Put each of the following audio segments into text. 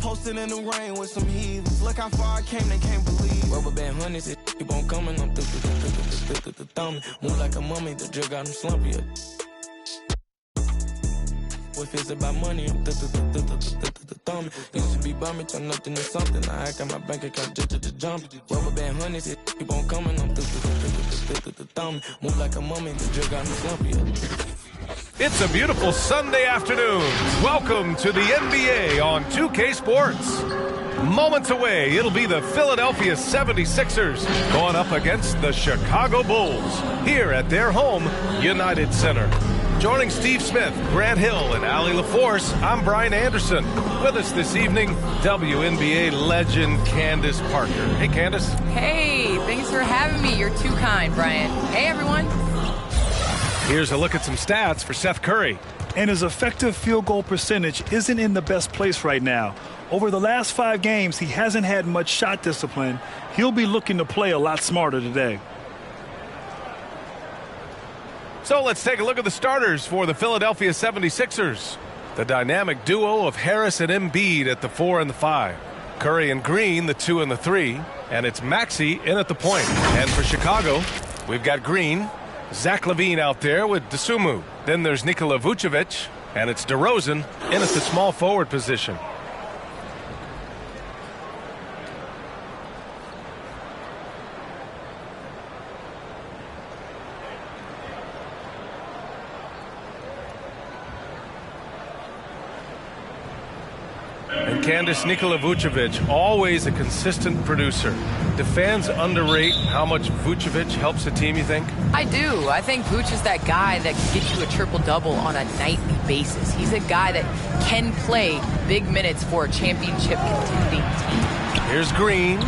Posted in the rain with some heathens. Look how far I came, they can't believe. Rubber band honeys, it keep on coming. I'm the thumb. Move like a mummy, the drug got him slumpy. If it's about money, I'm the thumb. Used to be bumming, turn nothing to something. I got my bank account just jump. Rubber band honeys, it keep on coming. I'm the thumb. Move like a mummy, the drug got him slumpy. It's a beautiful Sunday afternoon. Welcome to the NBA on 2K Sports. Moments away, it'll be the Philadelphia 76ers going up against the Chicago Bulls here at their home, United Center. Joining Steve Smith, Grant Hill, and Allie LaForce, I'm Brian Anderson. With us this evening, WNBA legend Candace Parker. Hey, Candace. Hey, thanks for having me. You're too kind, Brian. Hey, everyone. Here's a look at some stats for Seth Curry. And his effective field goal percentage isn't in the best place right now. Over the last 5 games, he hasn't had much shot discipline. He'll be looking to play a lot smarter today. So let's take a look at the starters for the Philadelphia 76ers. The dynamic duo of Harris and Embiid at the 4 and the 5. Curry and Green, the 2 and the 3. And it's Maxey in at the point. And for Chicago, we've got Green, Zach LaVine out there with Dosunmu. Then there's Nikola Vucevic, and it's Derozan in at the small forward position. And Candace, Nikola Vucevic, always a consistent producer. Do fans underrate how much Vucevic helps a team, you think? I do. I think Vuce is that guy that can get you a triple-double on a nightly basis. He's a guy that can play big minutes for a championship contending team. Here's Green.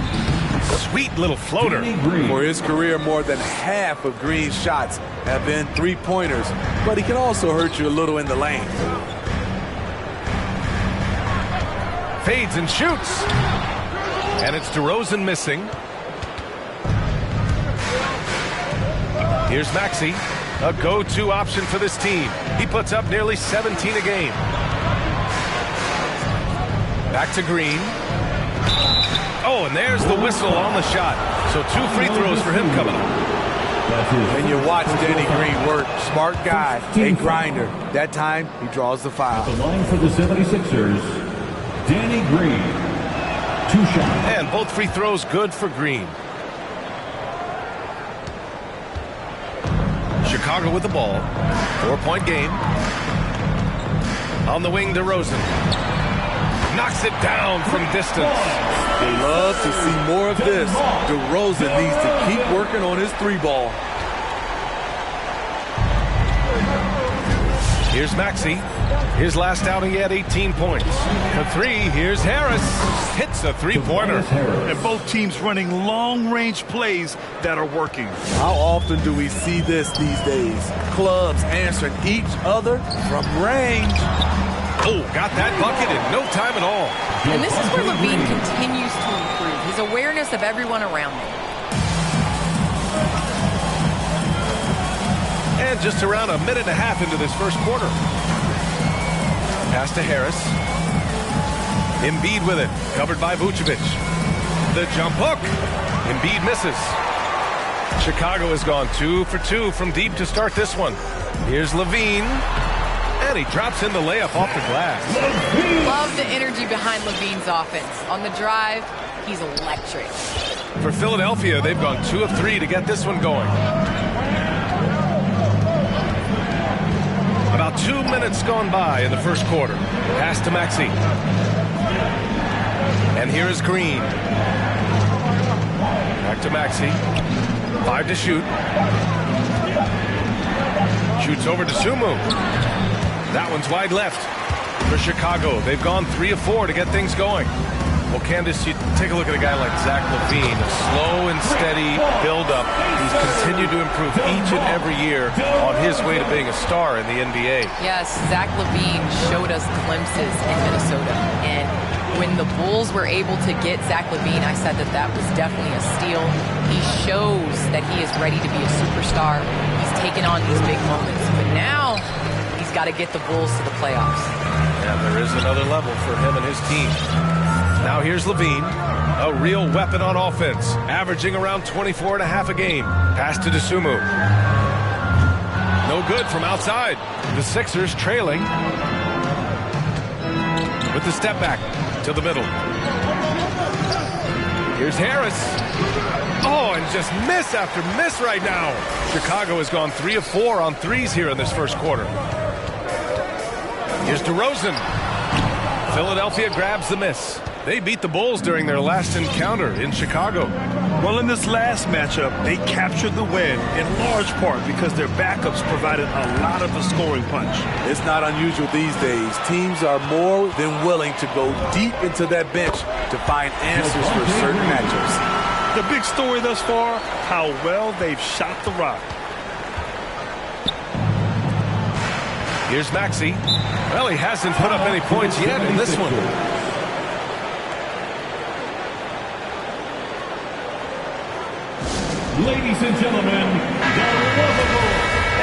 Sweet little floater. For his career, more than half of Green's shots have been three-pointers, but he can also hurt you a little in the lane. Fades and shoots. And it's Derozan missing. Here's Maxey, a go-to option for this team. He puts up nearly 17 a game. Back to Green. Oh, and there's the whistle on the shot. So 2 free throws for him coming up. And you watch Danny Green work. Smart guy, a grinder. That time, he draws the foul. The line for the 76ers, Danny Green. 2 shots. And both free throws good for Green. Chicago with the ball. 4-point game. On the wing, Derozan. Knocks it down from distance. They love to see more of this. Derozan needs to keep working on his 3-ball. Here's Maxey. His last outing, he had 18 points. For 3, here's Harris. Hits a 3-pointer. And both teams running long-range plays that are working. How often do we see this these days? Clubs answering each other from range. Oh, got that bucket in no time at all. And this is where LaVine continues to improve. His awareness of everyone around him. And just around a minute and a half into this first quarter. Pass to Harris. Embiid with it. Covered by Vucevic. The jump hook. Embiid misses. Chicago has gone 2 for 2 from deep to start this one. Here's LaVine. And he drops in the layup off the glass. Love the energy behind LaVine's offense. On the drive, he's electric. For Philadelphia, they've gone 2 of 3 to get this one going. About 2 minutes gone by in the first quarter. Pass to Maxey. And here is Green. Back to Maxey. 5 to shoot. Shoots over to Sumu. That one's wide left for Chicago. They've gone 3 of 4 to get things going. Well, Candace, you take a look at a guy like Zach LaVine, a slow and steady build-up. He's continued to improve each and every year on his way to being a star in the NBA. Yes, Zach LaVine showed us glimpses in Minnesota. And when the Bulls were able to get Zach LaVine, I said that that was definitely a steal. He shows that he is ready to be a superstar. He's taken on these big moments. But now he's got to get the Bulls to the playoffs. Yeah, there is another level for him and his team. Now here's Levine, a real weapon on offense, averaging around 24.5 a game. Pass to Dosunmu. No good from outside. The Sixers trailing with the step back to the middle. Here's Harris. Oh, and just miss after miss right now. Chicago has gone 3 of 4 on threes here in this first quarter. Here's Derozan. Philadelphia grabs the miss. They beat the Bulls during their last encounter in Chicago. Well, in this last matchup, they captured the win in large part because their backups provided a lot of the scoring punch. It's not unusual these days. Teams are more than willing to go deep into that bench to find answers for certain matchups. The big story thus far, how well they've shot the rock. Here's Maxey. Well, he hasn't put up any points yet in this one. Ladies and gentlemen,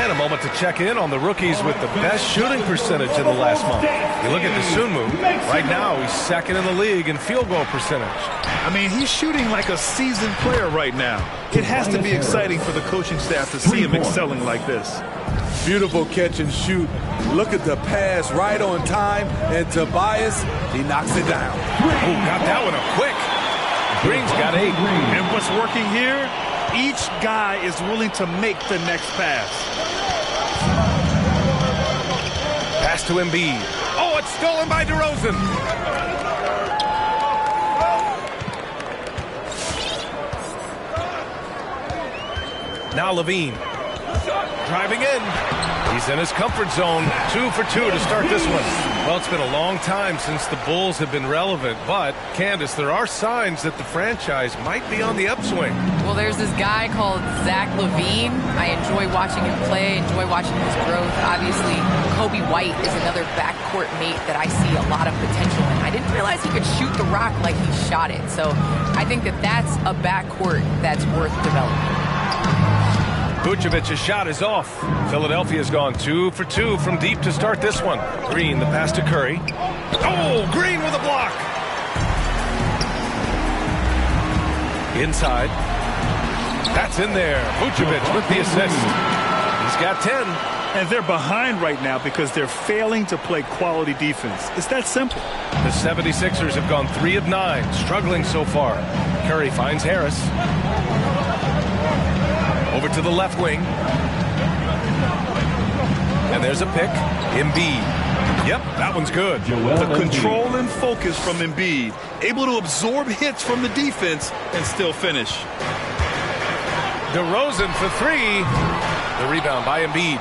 And a moment to check in on the rookies with the best shooting percentage in the last month. You look at Dosunmu. Right now, he's second in the league in field goal percentage. I mean, he's shooting like a seasoned player right now. It has to be exciting for the coaching staff to see him excelling like this. Beautiful catch and shoot. Look at the pass right on time. And Tobias, he knocks it down. Oh, got that one up quick. Green's got 8. And what's working here? Each guy is willing to make the next pass. Pass to Embiid. Oh, it's stolen by Derozan. Now Levine. Driving in. He's in his comfort zone. 2 for 2 to start this one. Well, it's been a long time since the Bulls have been relevant, but, Candace, there are signs that the franchise might be on the upswing. Well, there's this guy called Zach LaVine. I enjoy watching him play, enjoy watching his growth. Obviously, Kobe White is another backcourt mate that I see a lot of potential in. I didn't realize he could shoot the rock like he shot it, so I think that that's a backcourt that's worth developing. Vucevic's shot is off. Philadelphia's gone 2 for 2 from deep to start this one. Green, the pass to Curry. Oh, Green with a block. Inside. That's in there. Vucevic with the assist. He's got 10. And they're behind right now because they're failing to play quality defense. It's that simple. The 76ers have gone 3 of 9, struggling so far. Curry finds Harris. Over to the left wing. And there's a pick. Embiid. Yep, that one's good. The control and focus from Embiid. Able to absorb hits from the defense and still finish. Derozan for 3. The rebound by Embiid.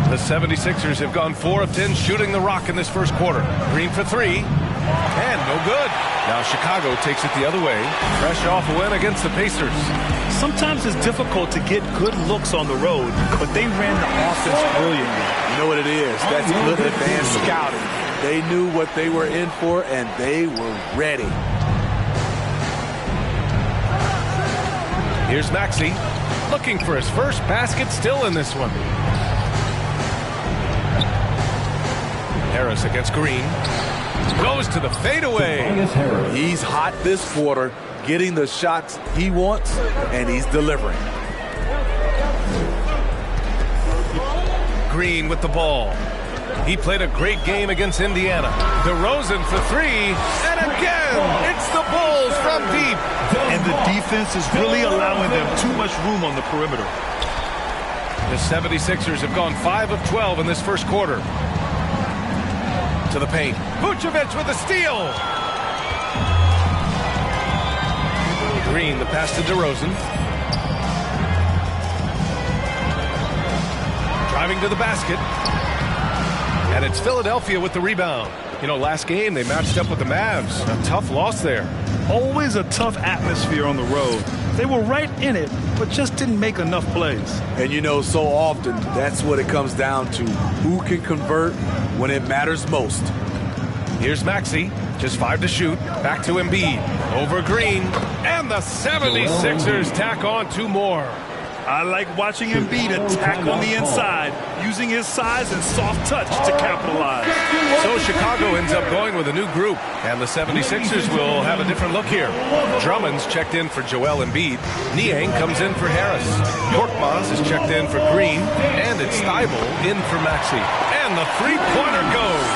The 76ers have gone 4 of 10 shooting the rock in this first quarter. Green for 3. And no good. Now Chicago takes it the other way. Fresh off a win against the Pacers. Sometimes it's difficult to get good looks on the road, but they ran the offense brilliantly. You know what it is? That's good advanced scouting. They knew what they were in for, and they were ready. Here's Maxey, looking for his first basket still in this one. Harris against Green. Goes to the fadeaway. He's hot this quarter, getting the shots he wants, and he's delivering. Green with the ball. He played a great game against Indiana. Derozan for 3, and again, it's the Bulls from deep. And the defense is really allowing them too much room on the perimeter. The 76ers have gone 5 of 12 in this first quarter. To the paint. Vucevic with a steal. Green, the pass to Derozan. Driving to the basket. And it's Philadelphia with the rebound. You know, last game they matched up with the Mavs. A tough loss there. Always a tough atmosphere on the road. They were right in it, but just didn't make enough plays. And you know, so often, that's what it comes down to. Who can convert when it matters most? Here's Maxey, just 5 to shoot. Back to Embiid. Over Green. And the 76ers tack on 2 more. I like watching Embiid attack on the inside, using his size and soft touch to capitalize. So Chicago ends up going with a new group, and the 76ers will have a different look here. Drummond's checked in for Joel Embiid. Niang comes in for Harris. Korkmaz is checked in for Green, and it's Steibel in for Maxey. And the three-pointer goes.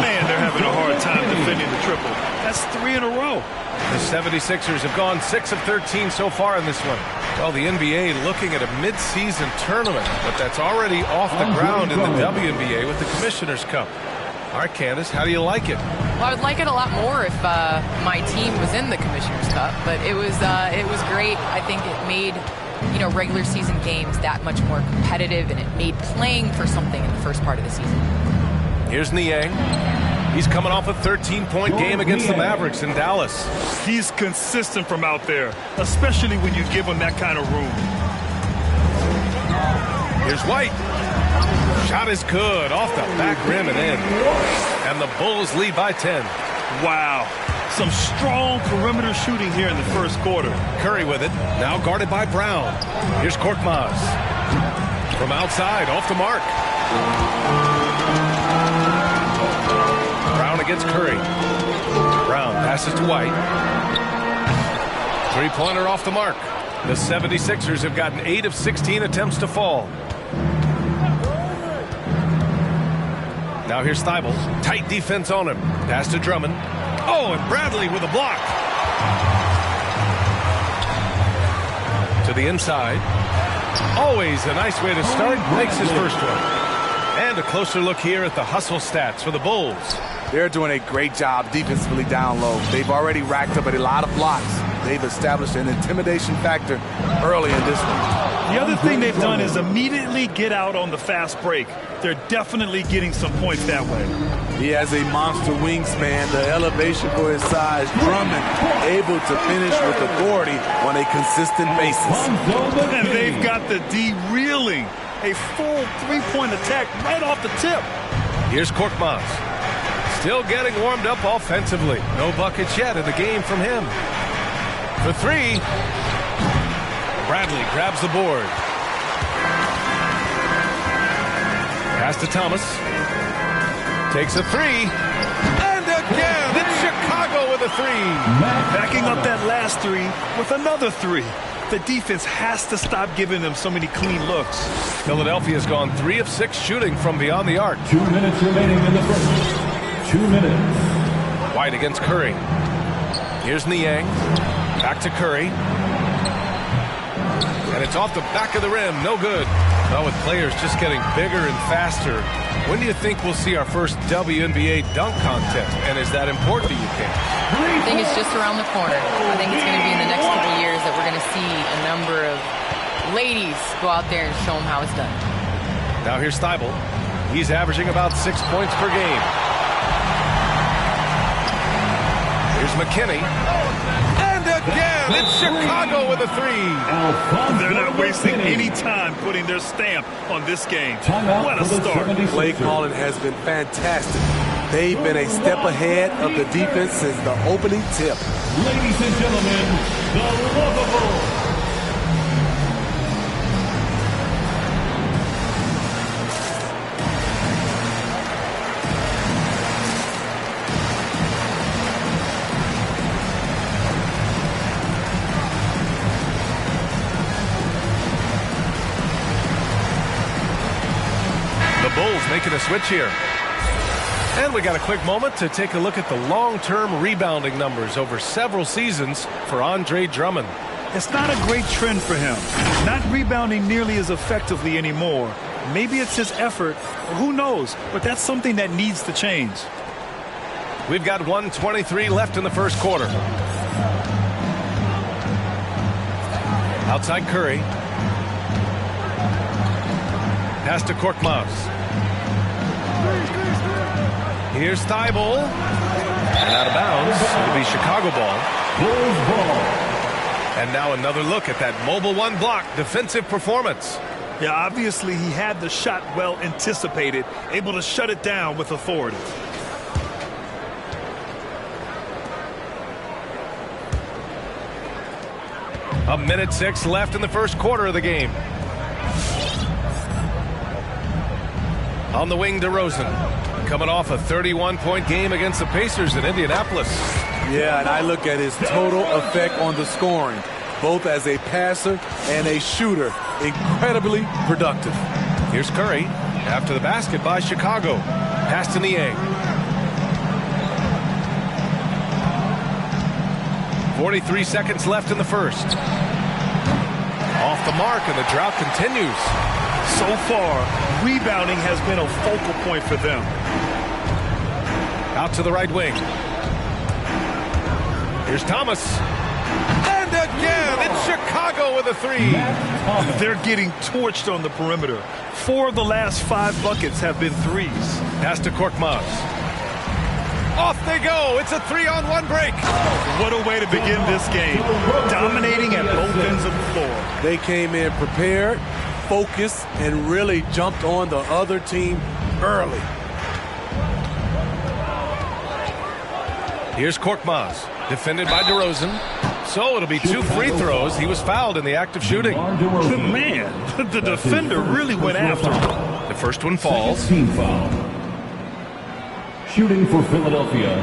Man, they're having a hard time defending the triple. That's 3 in a row. The 76ers have gone 6 of 13 so far in this one. Well, the NBA looking at a mid-season tournament, but that's already off the ground in the WNBA with the Commissioner's Cup. All right, Candace, how do you like it? Well, I would like it a lot more if my team was in the Commissioner's Cup, but it was great. I think it made regular season games that much more competitive, and it made playing for something in the first part of the season. Here's Niang. He's coming off a 13-point game against the Mavericks in Dallas. He's consistent from out there, especially when you give him that kind of room. Here's White. Shot is good, off the back rim and in. And the Bulls lead by 10. Wow. Some strong perimeter shooting here in the first quarter. Curry with it, now guarded by Brown. Here's Korkmaz. From outside, off the mark. Brown against Curry. Brown passes to White. Three-pointer off the mark. The 76ers have gotten 8 of 16 attempts to fall. Now here's Steibel. Tight defense on him. Pass to Drummond. Oh, and Bradley with a block. To the inside. Always a nice way to start. Makes his first one. And a closer look here at the hustle stats for the Bulls. They're doing a great job defensively down low. They've already racked up a lot of blocks. They've established an intimidation factor early in this one. The other thing they've done is immediately get out on the fast break. They're definitely getting some points that way. He has a monster wingspan, the elevation for his size. Drummond able to finish with authority on a consistent basis. And they've got the D reeling. A full three-point attack right off the tip. Here's Korkmaz. Still getting warmed up offensively. No buckets yet in the game from him. For three. Bradley grabs the board. Pass to Thomas. Takes a three. And again, it's Chicago with a three. Backing up that last three with another three. The defense has to stop giving them so many clean looks. Philadelphia's gone 3 of 6 shooting from beyond the arc. 2 minutes remaining in the first. 2 minutes. White against Curry. Here's Niang. Back to Curry. And it's off the back of the rim. No good. Well, with players just getting bigger and faster, when do you think we'll see our first WNBA dunk contest? And is that important to you, Ken? I think it's just around the corner. I think it's going to be in the next couple of years that we're going to see a number of ladies go out there and show them how it's done. Now here's Steibel. He's averaging about 6 points per game. Here's McKinney. And again, it's Chicago with a three. They're not wasting any time putting their stamp on this game. What a start. Play calling has been fantastic. They've been a step ahead of the defense since the opening tip. Ladies and gentlemen, the lovable. Bulls making a switch here. And we got a quick moment to take a look at the long-term rebounding numbers over several seasons for Andre Drummond. It's not a great trend for him. Not rebounding nearly as effectively anymore. Maybe it's his effort, or who knows, but that's something that needs to change. We've got 1:23 left in the first quarter. Outside Curry. Pass to Korkmaz. Here's Steibel. And out of bounds. It'll be Chicago ball. Bulls ball. And now another look at that mobile one block defensive performance. Yeah, obviously he had the shot well anticipated, able to shut it down with authority. 1:06 left in the first quarter of the game. On the wing, Derozan, coming off a 31-point game against the Pacers in Indianapolis. Yeah, and I look at his total effect on the scoring, both as a passer and a shooter. Incredibly productive. Here's Curry after the basket by Chicago. Pass to Niang. 43 seconds left in the first. Off the mark, and the drought continues. So far, rebounding has been a focal point for them. Out to the right wing. Here's Thomas. And again, it's Chicago with a three. They're getting torched on the perimeter. 4 of the last 5 buckets have been threes. Pass to Korkmaz. Off they go. It's a 3-on-1 break. What a way to begin this game. Dominating at both ends of the floor. They came in prepared, focused, and really jumped on the other team early. Here's Korkmaz, defended by Derozan. So it'll be 2 free throws. He was fouled in the act of shooting. Man, the defender really went after him. The first one falls. Team foul. Shooting for Philadelphia,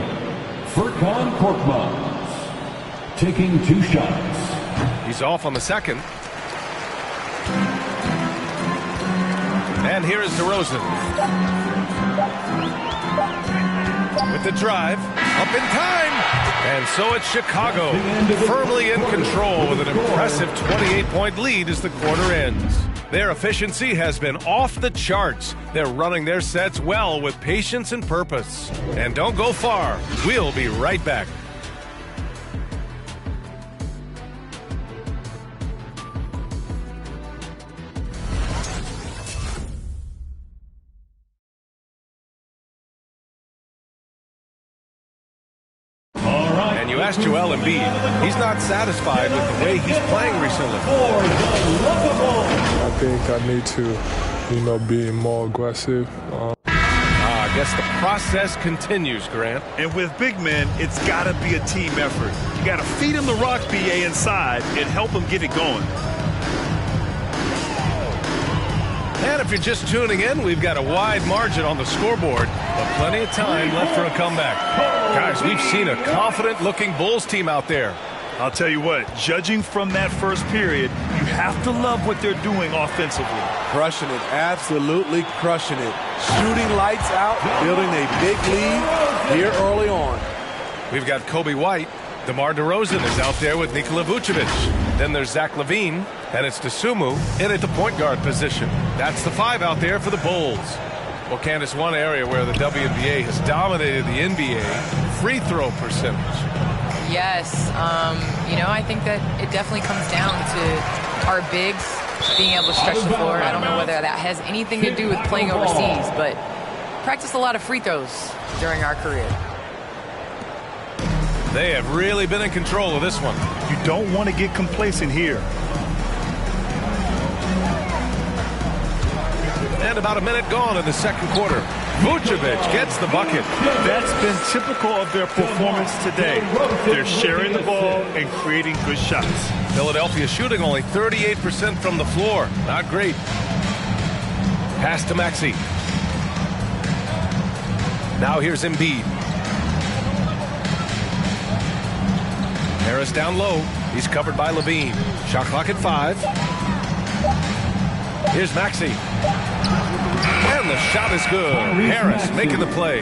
Furkan Korkmaz. Taking 2 shots. He's off on the second. And here is Derozan. With the drive, up in time. And so it's Chicago, firmly in control with an impressive 28-point lead as the quarter ends. Their efficiency has been off the charts. They're running their sets well with patience and purpose. And don't go far. We'll be right back. And you asked Joel Embiid. He's not satisfied with the way he's playing recently. I think I need to, be more aggressive. I guess the process continues, Grant. And with big men, it's got to be a team effort. You got to feed him the rock, BA, inside and help him get it going. And if you're just tuning in, we've got a wide margin on the scoreboard, but plenty of time left for a comeback. Guys, we've seen a confident-looking Bulls team out there. I'll tell you what, judging from that first period, you have to love what they're doing offensively. Crushing it, absolutely crushing it. Shooting lights out, building a big lead here early on. We've got Kobe White. DeMar DeRozan is out there with Nikola Vucevic. Then there's Zach LaVine, and it's Dosunmu in at the point guard position. That's the 5 out there for the Bulls. Well, Candace, one area where the WNBA has dominated the NBA, free throw percentage. Yes, I think that it definitely comes down to our bigs being able to stretch the floor. I don't know whether that has anything to do with playing overseas, but practiced a lot of free throws during our career. They have really been in control of this one. You don't want to get complacent here. And about a minute gone in the second quarter. Vucevic gets the bucket. That's been typical of their performance today. They're sharing the ball and creating good shots. Philadelphia shooting only 38% from the floor. Not great. Pass to Maxey. Now here's Embiid. Harris down low. He's covered by LaVine. Shot clock at 5. Here's Maxey. And the shot is good. Harris making the play.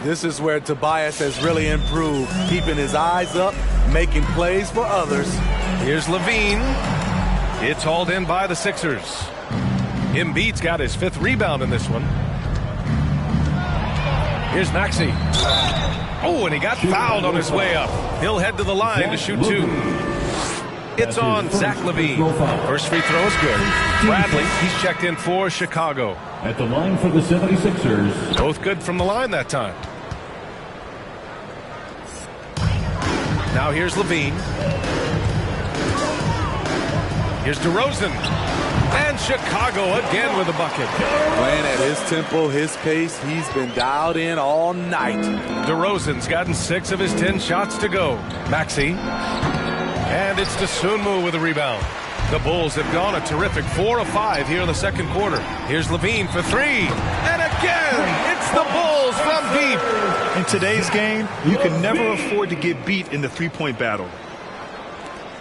This is where Tobias has really improved, keeping his eyes up, making plays for others. Here's LaVine. It's hauled in by the Sixers. Embiid's got his 5th rebound in this one. Here's Maxey. Oh, and he got fouled on his way up. He'll head to the line to shoot 2. It's on Zach LaVine. First free throw is good. Bradley, he's checked in for Chicago. At the line for the 76ers. Both good from the line that time. Now here's LaVine. Here's Derozan. And Chicago again with a bucket. Playing at his tempo, his pace. He's been dialed in all night. Derozan's gotten 6 of his 10 shots to go. Maxey. And it's Dosunmu with a rebound. The Bulls have gone a terrific 4 of 5 here in the second quarter. Here's Levine for three. And again, it's the Bulls from deep. In today's game, you can never afford to get beat in the three-point battle.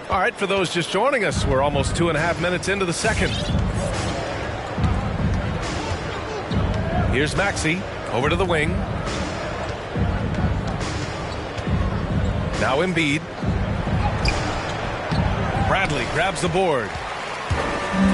All right, for those just joining us, we're almost 2.5 minutes into the second. Here's Maxey over to the wing. Now Embiid. Bradley grabs the board.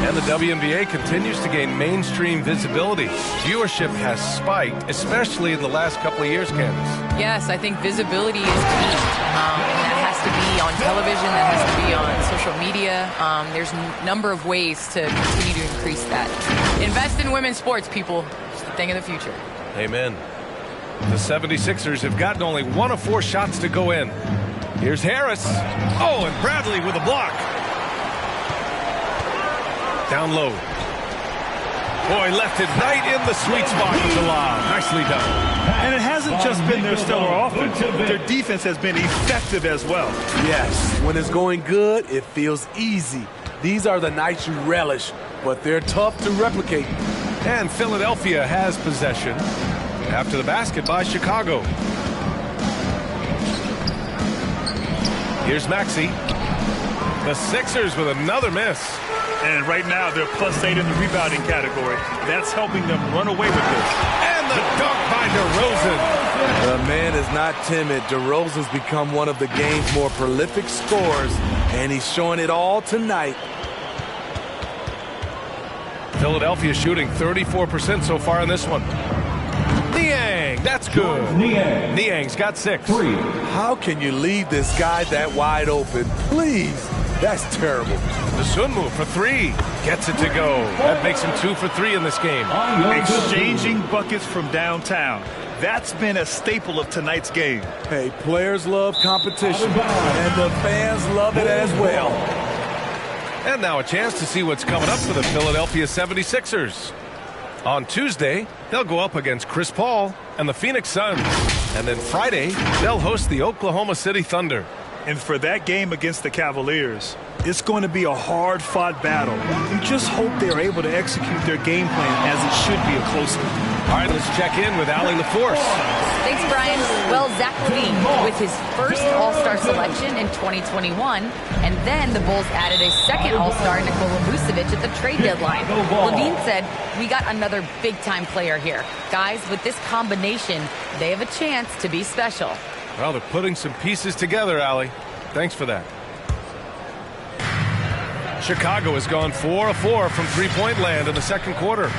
And the WNBA continues to gain mainstream visibility. Viewership has spiked, especially in the last couple of years, Candace. Yes, I think visibility is key. And that has to be on television, that has to be on social media. There's a number of ways to continue to increase that. Invest in women's sports, people. It's the thing of the future. Amen. The 76ers have gotten only 1 of 4 shots to go in. Here's Harris. Oh, and Bradley with a block. Down low. Boy, left it right in the sweet spot of the lob. Nicely done. And it hasn't just been their stellar offense. Their defense has been effective as well. Yes, when it's going good, it feels easy. These are the nights you relish, but they're tough to replicate. And Philadelphia has possession after the basket by Chicago. Here's Maxey. The Sixers with another miss. And right now, they're +8 in the rebounding category. That's helping them run away with this. And the dunk by Derozan. The man is not timid. Derozan's become one of the game's more prolific scorers, and he's showing it all tonight. Philadelphia shooting 34% so far in this one. Niang, that's good. Niang's got 6. How can you leave this guy that wide open? Please, that's terrible. Dosunmu for 3. Gets it to go. That makes him 2 for 3 in this game. Exchanging buckets from downtown. That's been a staple of tonight's game. Hey, players love competition, and the fans love it as well. And now a chance to see what's coming up for the Philadelphia 76ers. On Tuesday, they'll go up against Chris Paul and the Phoenix Suns. And then Friday, they'll host the Oklahoma City Thunder. And for that game against the Cavaliers, it's going to be a hard-fought battle. You just hope they're able to execute their game plan as it should be a close one. All right, let's check in with Allie LaForce. Thanks, Brian. Well, Zach Levine with his first All-Star selection in 2021, and then the Bulls added a second All-Star, Nikola Vucevic, at the trade deadline. Levine said, "We got another big-time player here. Guys, with this combination, they have a chance to be special." Well, they're putting some pieces together, Allie. Thanks for that. Chicago has gone 4 of 4 from three-point land in the second quarter.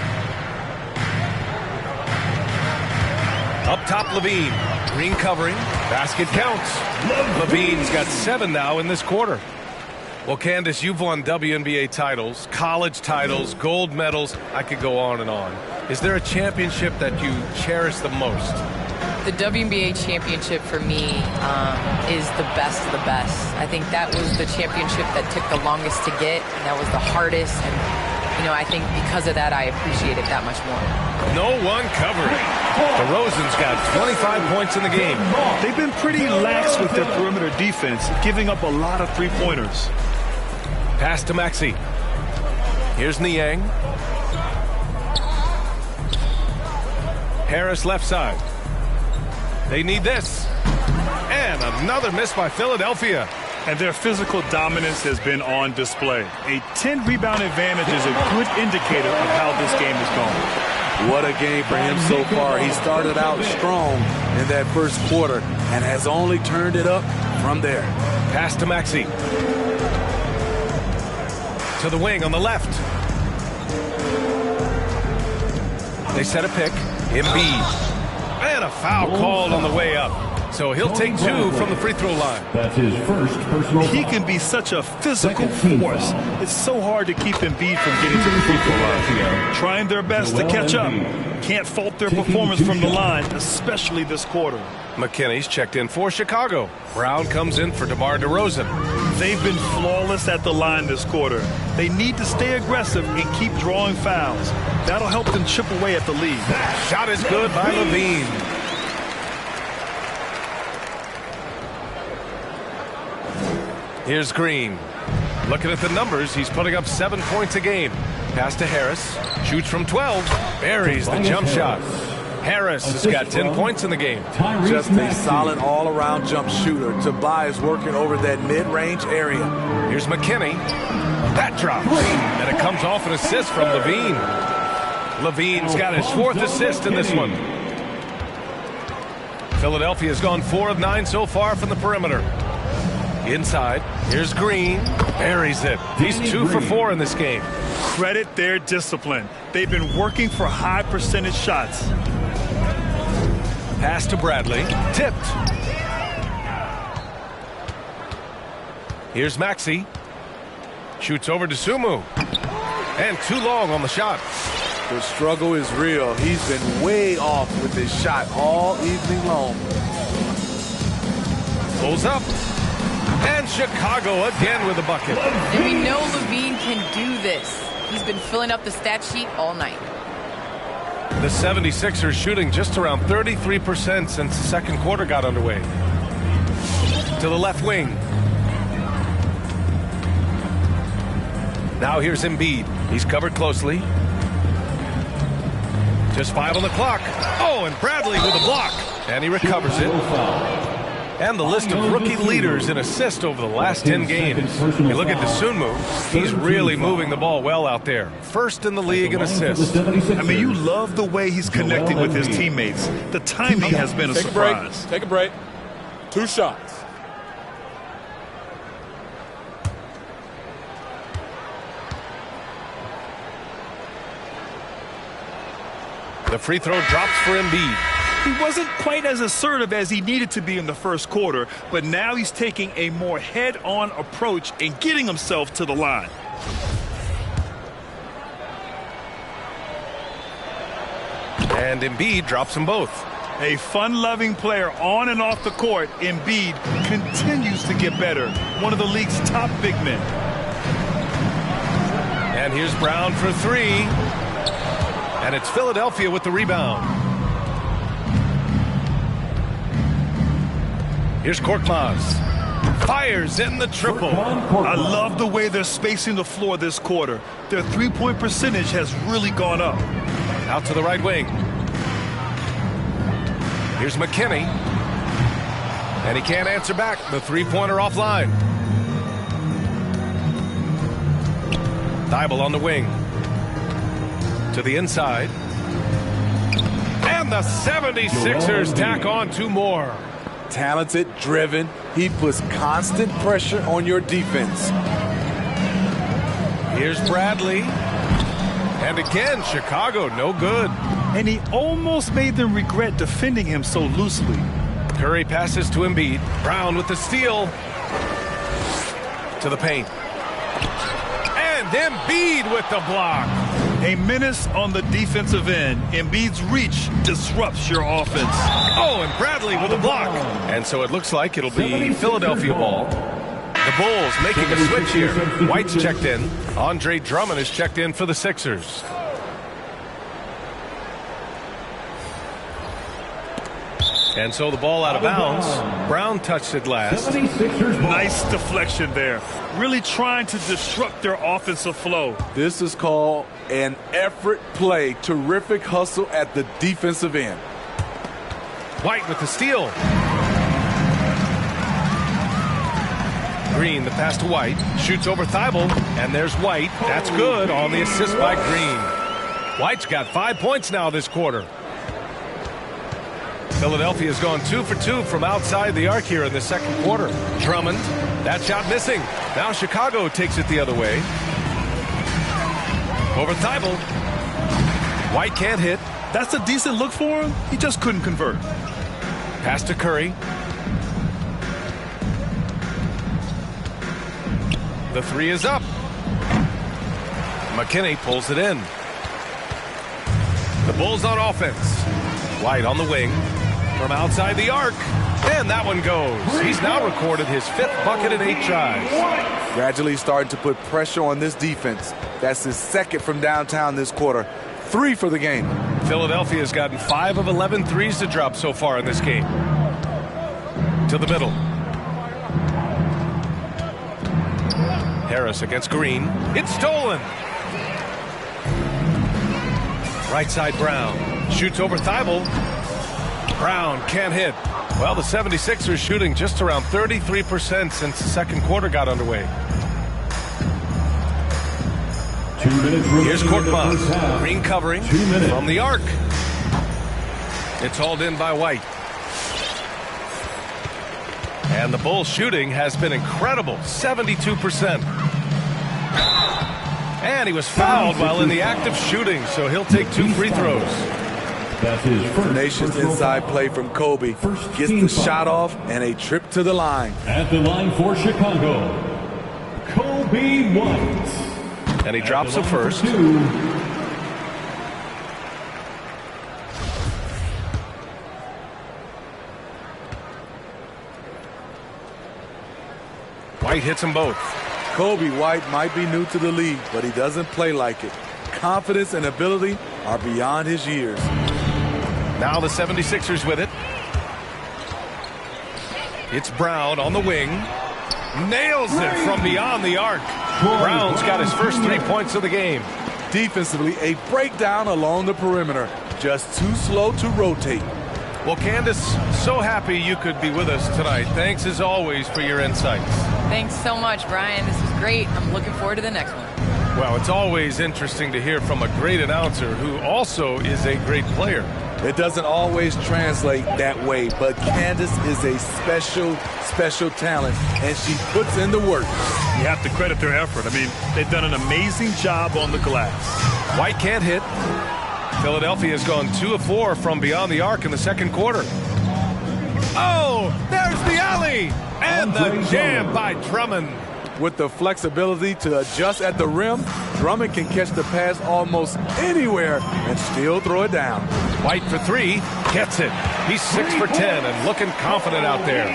Up top, Levine. Green covering. Basket counts. Levine's got 7 now in this quarter. Well, Candace, you've won WNBA titles, college titles, gold medals. I could go on and on. Is there a championship that you cherish the most? The WNBA championship for me is the best of the best. I think that was the championship that took the longest to get. That was the hardest. And, you know, I think because of that, I appreciate it that much more. No one covering. Derozan's got 25 points in the game. They've been pretty lax with their perimeter defense, giving up a lot of three-pointers. Pass to Maxey. Here's Niang. Harris left side. They need this. And another miss by Philadelphia. And their physical dominance has been on display. A 10-rebound advantage is a good indicator of how this game is going. What a game for him so far. He started out strong in that first quarter and has only turned it up from there. Pass to Maxey. To the wing on the left. They set a pick. Embiid. And a foul called on the way up. So he'll take 2 from the free throw line. That's his first personal He can be such a physical force. It's so hard to keep Embiid from getting to the free throw line. Trying their best to catch up. Can't fault their performance from the line, especially this quarter. McKinney's checked in for Chicago. Brown comes in for DeMar DeRozan. They've been flawless at the line this quarter. They need to stay aggressive and keep drawing fouls. That'll help them chip away at the lead. Shot is good by Levine. Here's Green. Looking at the numbers, he's putting up 7 points a game. Pass to Harris. Shoots from 12. Buries the jump shot. Harris has got 10 points in the game. Just a solid all-around jump shooter. Tobias working over that mid-range area. Here's McKinney. That drops. And it comes off an assist from Levine. Levine's got his 4th assist in this one. Philadelphia's gone 4 of 9 so far from the perimeter. Inside, here's Green. Buries it. He's 2 for 4 in this game. Credit their discipline. They've been working for high percentage shots. Pass to Bradley. Tipped. Here's Maxey. Shoots over to Sumu. And too long on the shot. The struggle is real. He's been way off with his shot all evening long. Pulls up. And Chicago again with a bucket. And we know Levine can do this. He's been filling up the stat sheet all night. The 76ers shooting just around 33% since the second quarter got underway. To the left wing. Now here's Embiid. He's covered closely. Just 5 on the clock. Oh, and Bradley with a block. And he recovers it. And the list of rookie leaders in assists over the last 10 games. You look at Dosunmu, he's really moving the ball well out there. First in the league in assists. I mean, you love the way he's connecting with his teammates. The timing has been a surprise. Take a break. 2 shots. The free throw drops for Embiid. He wasn't quite as assertive as he needed to be in the first quarter, but now he's taking a more head-on approach and getting himself to the line. And Embiid drops them both. A fun-loving player on and off the court, Embiid continues to get better. One of the league's top big men. And here's Brown for 3. And it's Philadelphia with the rebound. Here's Korkmaz. Fires in the triple. I love the way they're spacing the floor this quarter. Their three-point percentage has really gone up. Out to the right wing. Here's McKinney. And he can't answer back. The three-pointer offline. Thibault on the wing. To the inside. And the 76ers tack on 2 more. Talented, driven. He puts constant pressure on your defense. Here's Bradley. And again, Chicago, no good. And he almost made them regret defending him so loosely. Curry passes to Embiid. Brown with the steal. To the paint. And Embiid with the block. A menace on the defensive end. Embiid's reach disrupts your offense. Oh, and Bradley with a block. And so it looks like it'll be Philadelphia ball. The Bulls making a switch here. White's checked in. Andre Drummond is checked in for the Sixers. And so the ball out of bounds. Brown touched it last. Nice deflection there. Really trying to disrupt their offensive flow. This is called an effort play. Terrific hustle at the defensive end. White with the steal. Green, the pass to White. Shoots over Thibault. And there's White. That's good on the assist by Green. White's got 5 points now this quarter. Philadelphia's gone 2 for 2 from outside the arc here in the second quarter. Drummond, that shot missing. Now Chicago takes it the other way. Over Thibault. White can't hit. That's a decent look for him. He just couldn't convert. Pass to Curry. The 3 is up. McKinney pulls it in. The Bulls on offense. White on the wing. From outside the arc. And that one goes. He's now recorded his 5th bucket in 8 tries. Gradually starting to put pressure on this defense. That's his 2nd from downtown this quarter. 3 for the game. Philadelphia has gotten 5 of 11 threes to drop so far in this game. To the middle. Harris against Green. It's stolen. Right side Brown. Shoots over Thibault. Brown can't hit. Well, the 76ers shooting just around 33% since the second quarter got underway. 2 minutes. Here's Korkmaz. Green covering from the arc. It's hauled in by White. And the Bulls shooting has been incredible, 72%. And he was fouled while in the act of shooting, so he'll take 2 free throws. That's his first Nation's inside play from Kobe. Gets the shot off and a trip to the line. At the line for Chicago, Kobe White. And he drops the first. White hits them both. Kobe White might be new to the league, but he doesn't play like it. Confidence and ability are beyond his years. Now the 76ers with it. It's Brown on the wing. Nails it from beyond the arc. Brown's got his first 3 points of the game. Defensively, a breakdown along the perimeter. Just too slow to rotate. Well, Candace, so happy you could be with us tonight. Thanks as always for your insights. Thanks so much, Brian. This was great. I'm looking forward to the next one. Well, it's always interesting to hear from a great announcer who also is a great player. It doesn't always translate that way, but Candace is a special talent, and she puts in the work. You have to credit their effort. I mean, they've done an amazing job on the glass. White can't hit. Philadelphia has gone 2 of 4 from beyond the arc in the second quarter. Oh, there's the alley! And the jam by Drummond. With the flexibility to adjust at the rim, Drummond can catch the pass almost anywhere and still throw it down. White for 3, gets it. He's 6 for 10 and looking confident out there.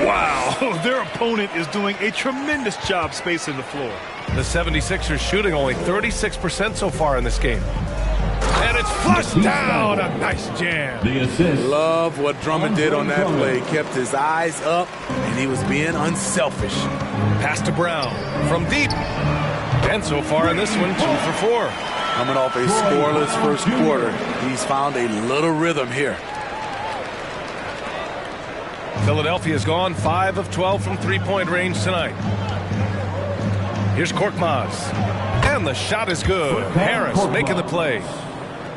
Wow, their opponent is doing a tremendous job spacing the floor. The 76ers shooting only 36% so far in this game. And it's flushed down. A nice jam. The assist. Love what Drummond did on that play. Kept his eyes up, and he was being unselfish. Pass to Brown from deep. And so far in this one, 2 for 4. Coming off a scoreless first quarter, he's found a little rhythm here. Philadelphia's gone 5 of 12 from three-point range tonight. Here's Korkmaz. And the shot is good. Harris making the play.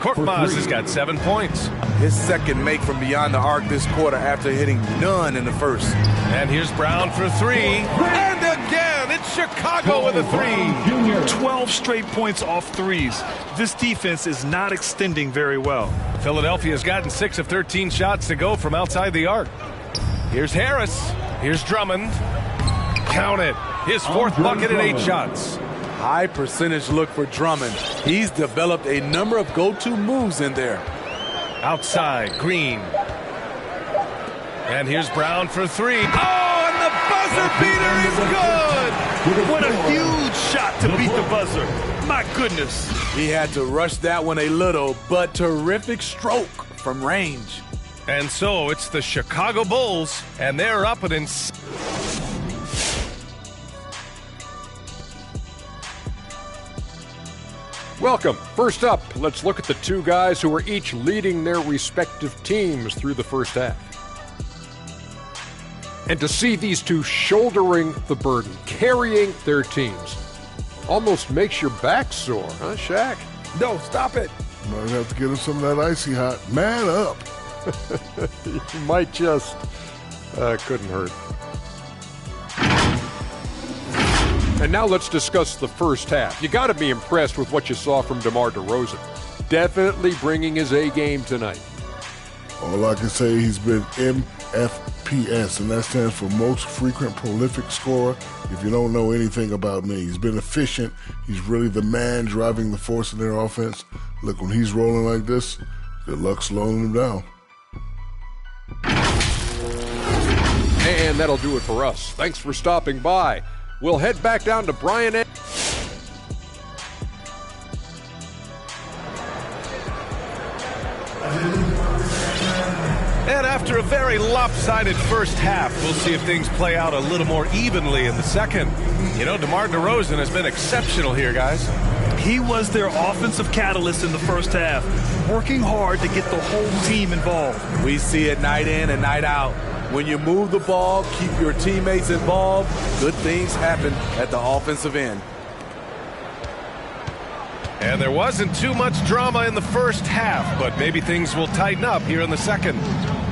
Korkmaz has got 7 points. His second make from beyond the arc this quarter after hitting none in the first. And here's Brown for 3. And again, it's Chicago with a 3. 12 straight points off threes. This defense is not extending very well. Philadelphia's gotten 6 of 13 shots to go from outside the arc. Here's Harris. Here's Drummond. Count it. His 4th bucket and 8 shots. High percentage look for Drummond. He's developed a number of go-to moves in there. Outside, Green. And here's Brown for 3. Oh, and the buzzer beater is good! What a huge shot to beat the buzzer. My goodness. He had to rush that one a little, but terrific stroke from range. And so it's the Chicago Bulls, and they're up at Welcome. First up, let's look at the 2 guys who are each leading their respective teams through the first half. And to see these 2 shouldering the burden, carrying their teams, almost makes your back sore, huh, Shaq? No, stop it. Might have to get him some of that icy hot. Man up. You might just, couldn't hurt. And now let's discuss the first half. You got to be impressed with what you saw from DeMar DeRozan. Definitely bringing his A game tonight. All I can say, he's been MFPS, and that stands for most frequent prolific scorer. If you don't know anything about me, he's been efficient. He's really the man driving the force in their offense. Look, when he's rolling like this, good luck slowing him down. And that'll do it for us. Thanks for stopping by. We'll head back down to Brian. And after a very very lopsided first half. We'll see if things play out a little more evenly in the second. You know, DeMar DeRozan has been exceptional here, guys. He was their offensive catalyst in the first half, working hard to get the whole team involved. We see it night in and night out. When you move the ball, keep your teammates involved, good things happen at the offensive end. And there wasn't too much drama in the first half, but maybe things will tighten up here in the second.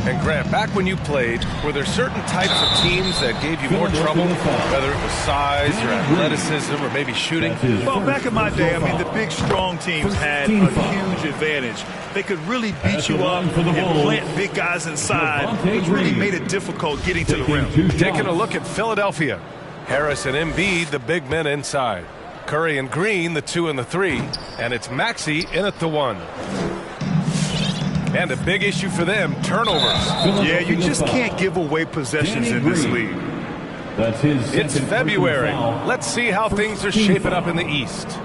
And Grant, back when you played, were there certain types of teams that gave you more trouble, whether it was size or athleticism or maybe shooting? Well, back in my day, I mean, the big, strong teams had a huge advantage. They could really beat you up and plant big guys inside, which really made it difficult getting to the rim. Taking a look at Philadelphia. Harris and Embiid, the big men inside. Curry and Green, the 2 and the 3. And it's Maxey in at the 1. And a big issue for them, turnovers. Yeah, you just can't give away possessions in this league. It's February. Let's see how things are shaping up in the East.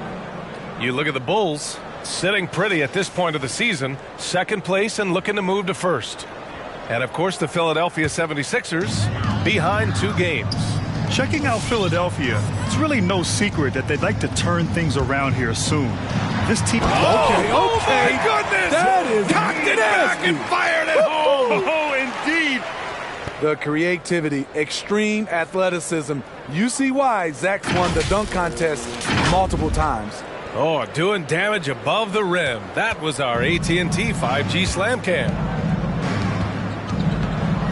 You look at the Bulls, sitting pretty at this point of the season, second place and looking to move to first. And, of course, the Philadelphia 76ers behind 2 games. Checking out Philadelphia, it's really no secret that they'd like to turn things around here soon. This team... Oh my goodness! That is cocked it back and fired it home! Oh, indeed! The creativity, extreme athleticism. You see why Zach's won the dunk contest multiple times. Oh, doing damage above the rim. That was our AT&T 5G Slam Cam.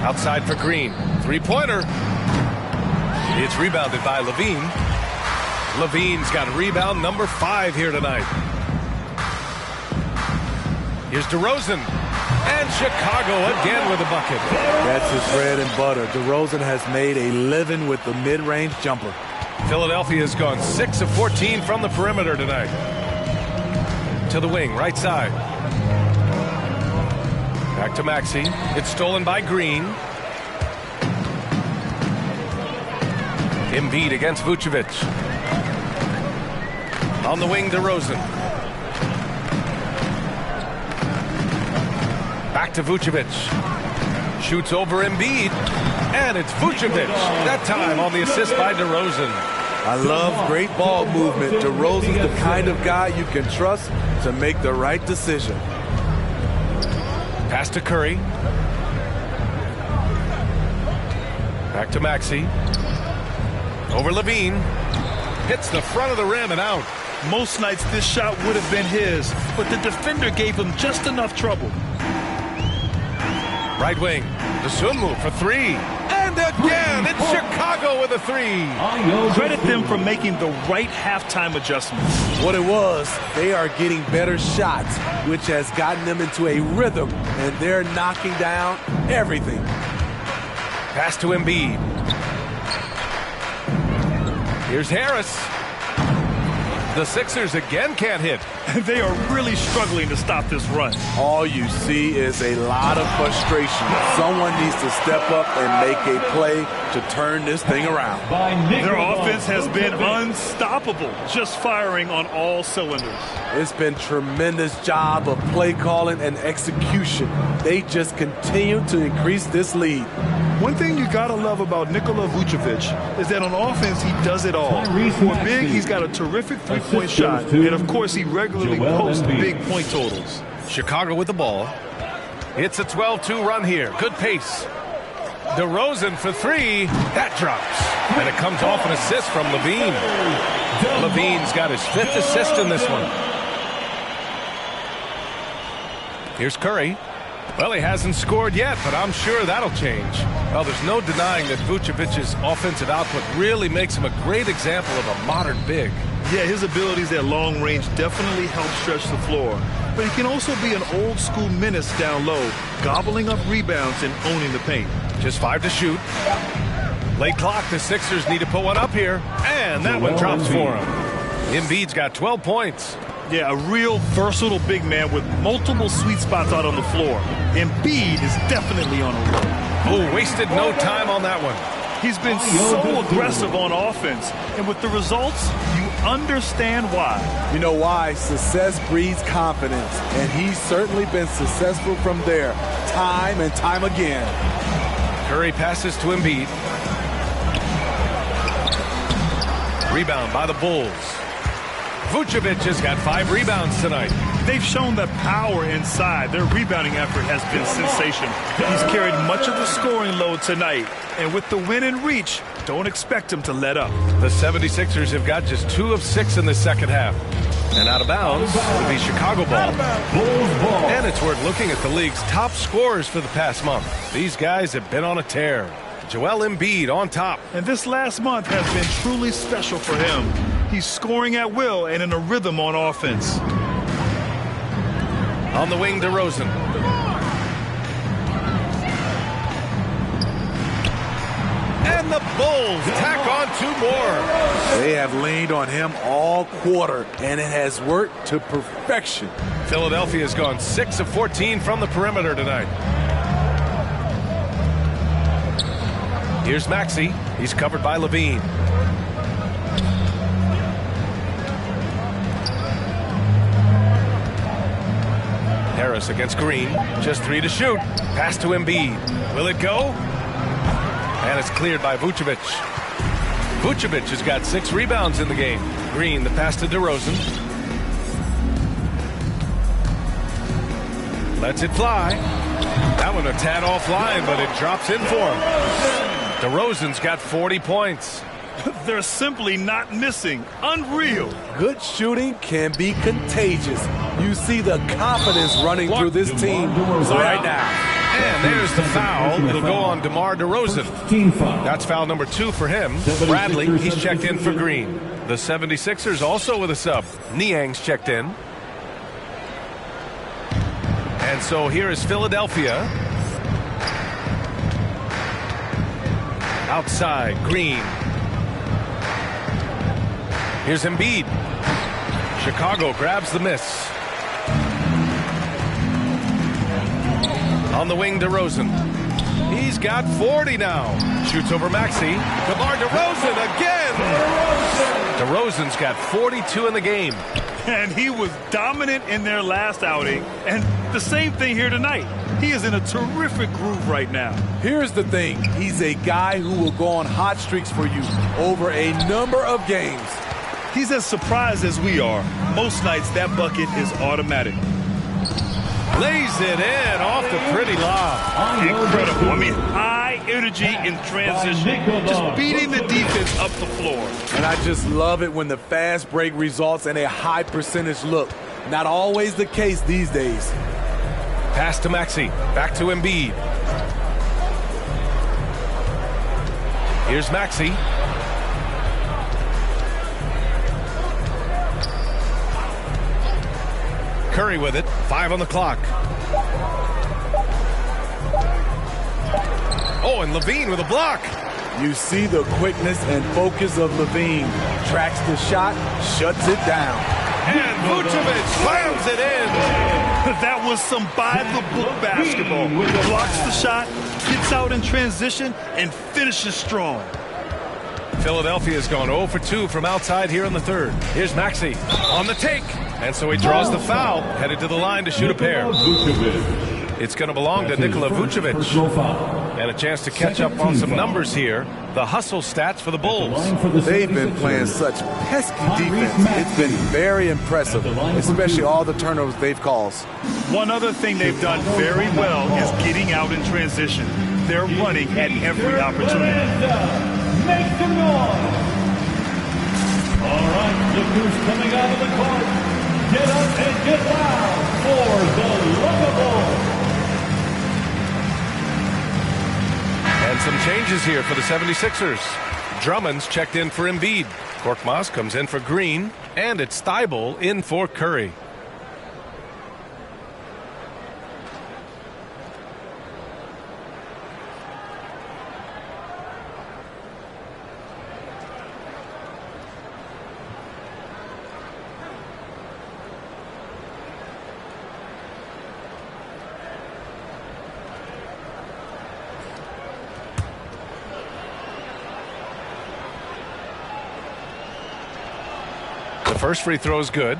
Outside for Green. Three-pointer. It's rebounded by Levine. Levine's got rebound number 5 here tonight. Here's DeRozan. And Chicago again with a bucket. That's his bread and butter. DeRozan has made a living with the mid-range jumper. Philadelphia has gone 6 of 14 from the perimeter tonight. To the wing, right side. Back to Maxey. It's stolen by Green. Embiid against Vucevic. On the wing, DeRozan. Back to Vucevic. Shoots over Embiid. And it's Vucevic. That time on the assist by DeRozan. I love great ball movement. DeRozan's the kind of guy you can trust to make the right decision. Pass to Curry. Back to Maxey. Over Levine. Hits the front of the rim and out. Most nights this shot would have been his, but the defender gave him just enough trouble. Right wing. The Sunmu for 3. And again, it's Chicago with a 3. Credit them for making the right halftime adjustments. What it was, they are getting better shots, which has gotten them into a rhythm, and they're knocking down everything. Pass to Embiid. Here's Harris. The Sixers again can't hit. They are really struggling to stop this run. All you see is a lot of frustration. Someone needs to step up and make a play to turn this thing around. Their offense has been unstoppable, just firing on all cylinders. It's been tremendous job of play calling and execution. They just continue to increase this lead. One thing you gotta love about Nikola Vucevic is that on offense he does it all. For big, he's got a terrific three-point shot, and of course he regularly posts big point totals. Chicago with the ball. It's a 12-2 run here. Good pace. DeRozan for 3. That drops. And it comes off an assist from Levine. Levine's got his 5th assist in this one. Here's Curry. Well, he hasn't scored yet, but I'm sure that'll change. Well, there's no denying that Vucevic's offensive output really makes him a great example of a modern big. Yeah, his abilities at long range definitely help stretch the floor. But he can also be an old-school menace down low, gobbling up rebounds and owning the paint. Just 5 to shoot. Late clock, the Sixers need to put one up here, and that one drops for him. Embiid's got 12 points. Yeah, a real versatile big man with multiple sweet spots out on the floor. Embiid is definitely on a roll. Oh, wasted no time on that one. He's been so aggressive on offense, and with the results, you understand why. You know why? Success breeds confidence, and he's certainly been successful from there, time and time again. Curry passes to Embiid. Rebound by the Bulls. Vucevic has got 5 rebounds tonight. They've shown that power inside. Their rebounding effort has been sensational. He's carried much of the scoring load tonight. And with the win in reach, don't expect him to let up. The 76ers have got just 2 of 6 in the second half. And out of bounds will be Chicago ball. And it's worth looking at the league's top scorers for the past month. These guys have been on a tear. Joel Embiid on top. And this last month has been truly special for him. He's scoring at will and in a rhythm on offense. On the wing, Derozan. And the Bulls tack on 2 more. They have leaned on him all quarter, and it has worked to perfection. Philadelphia's gone 6 of 14 from the perimeter tonight. Here's Maxey. He's covered by Levine. Harris against Green. Just 3 to shoot. Pass to Embiid. Will it go? And it's cleared by Vucevic. Vucevic has got 6 rebounds in the game. Green, the pass to Derozan. Lets it fly. That one a tad offline, but it drops in for him. Derozan's got 40 points. They're simply not missing. Unreal. Good shooting can be contagious. You see the confidence running through this team right now. And there's the foul. It'll go on DeMar DeRozan. That's foul number 2 for him. Bradley, he's checked in for Green. The 76ers also with a sub. Niang's checked in. And so here is Philadelphia. Outside, Green. Here's Embiid. Chicago grabs the miss. On the wing, DeRozan. He's got 40 now. Shoots over Maxey. DeMar DeRozan again. DeRozan's got 42 in the game. And he was dominant in their last outing. And the same thing here tonight. He is in a terrific groove right now. Here's the thing. He's a guy who will go on hot streaks for you over a number of games. He's as surprised as we are. Most nights, that bucket is automatic. Lays it in off the pretty lob. Incredible. I mean, high energy in transition. Just beating the defense up the floor. And I just love it when the fast break results in a high percentage look. Not always the case these days. Pass to Maxey. Back to Embiid. Here's Maxey. Curry with it. 5 on the clock. Oh, and Levine with a block. You see the quickness and focus of Levine. Tracks the shot, shuts it down. And Vucevic slams it in. That was some by-the-book basketball. Blocks the shot, gets out in transition, and finishes strong. Philadelphia's gone 0 for 2 from outside here in the third. Here's Maxey on the take. And so he draws the foul, headed to the line to shoot a pair. It's going to belong to Nikola Vucevic. And a chance to catch up on some numbers here. The hustle stats for the Bulls. They've been playing such pesky defense. It's been very impressive, especially all the turnovers they've caused. One other thing they've done very well is getting out in transition. They're running at every opportunity. Make some noise. All right, look who's coming out of the court. Get up and get loud for the Lovable. And some changes here for the 76ers. Drummond's checked in for Embiid. Korkmaz comes in for Green. And it's Steibel in for Curry. The first free throw is good.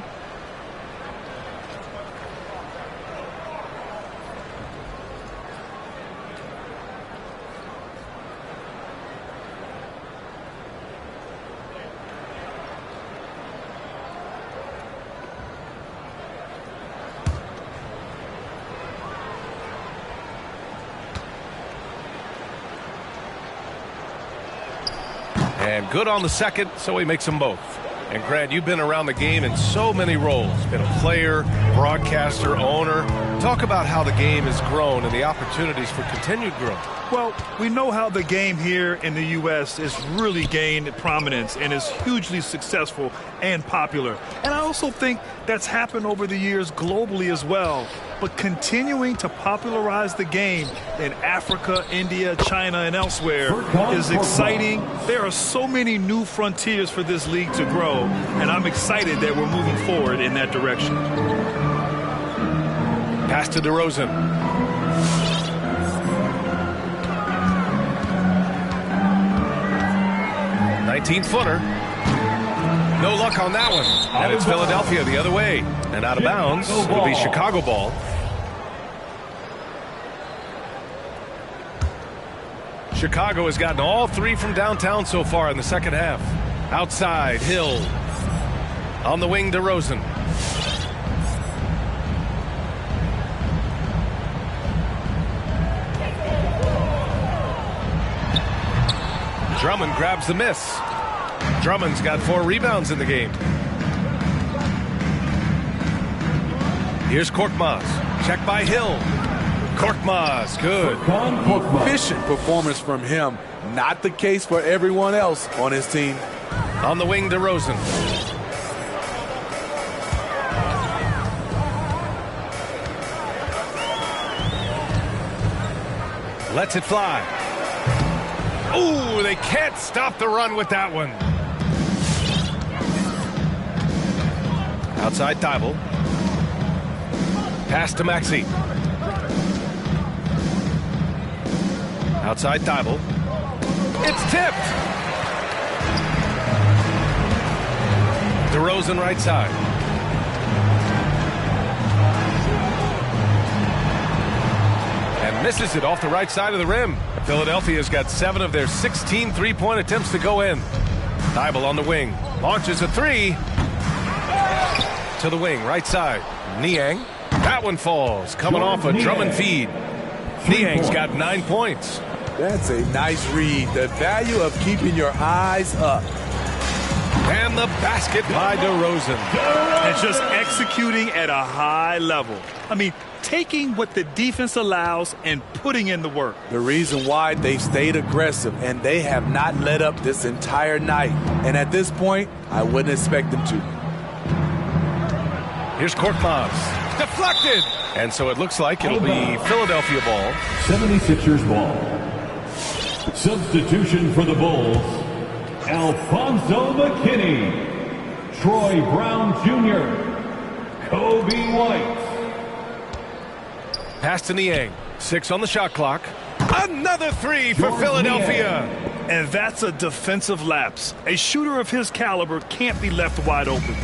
And good on the second, so he makes them both. And Grant, you've been around the game in so many roles. Been a player, broadcaster, owner. Talk about how the game has grown and the opportunities for continued growth. Well, we know how the game here in the U.S. has really gained prominence and is hugely successful and popular. And I also think that's happened over the years globally as well. But continuing to popularize the game in Africa, India, China, and elsewhere is exciting. There are so many new frontiers for this league to grow, and I'm excited that we're moving forward in that direction. Pass to Derozan. Footer. No luck on that one. And it's Philadelphia the other way. And out of bounds, it'll be Chicago ball. Chicago has gotten all three from downtown so far in the second half. Outside, Hill. On the wing, Derozan. Drummond grabs the miss. Drummond's got 4 rebounds in the game. Here's Korkmaz. Check by Hill. Korkmaz, good. Efficient performance from him. Not the case for everyone else on his team. On the wing, Derozan. Lets it fly. Ooh, they can't stop the run with that one. Outside Thibault. Pass to Maxey. Outside Thibault. It's tipped. Derozan right side. And misses it off the right side of the rim. Philadelphia's got 7 of their 16 three-point attempts to go in. Thibault on the wing. Launches a 3. To the wing, right side. Niang. That one falls. Coming off a Drummond feed. Niang's got 9 points. That's a nice read. The value of keeping your eyes up. And the basket by Derozan. And just executing at a high level. I mean, taking what the defense allows and putting in the work. The reason why they've stayed aggressive and they have not let up this entire night. And at this point, I wouldn't expect them to. Here's Korkmaz. Deflected. And so it looks like it'll be Philadelphia ball. 76ers ball. Substitution for the Bulls. Alfonso McKinney. Troy Brown Jr. Kobe White. Pass to Niang. 6 on the shot clock. Another 3 for Philadelphia. And that's a defensive lapse. A shooter of his caliber can't be left wide open.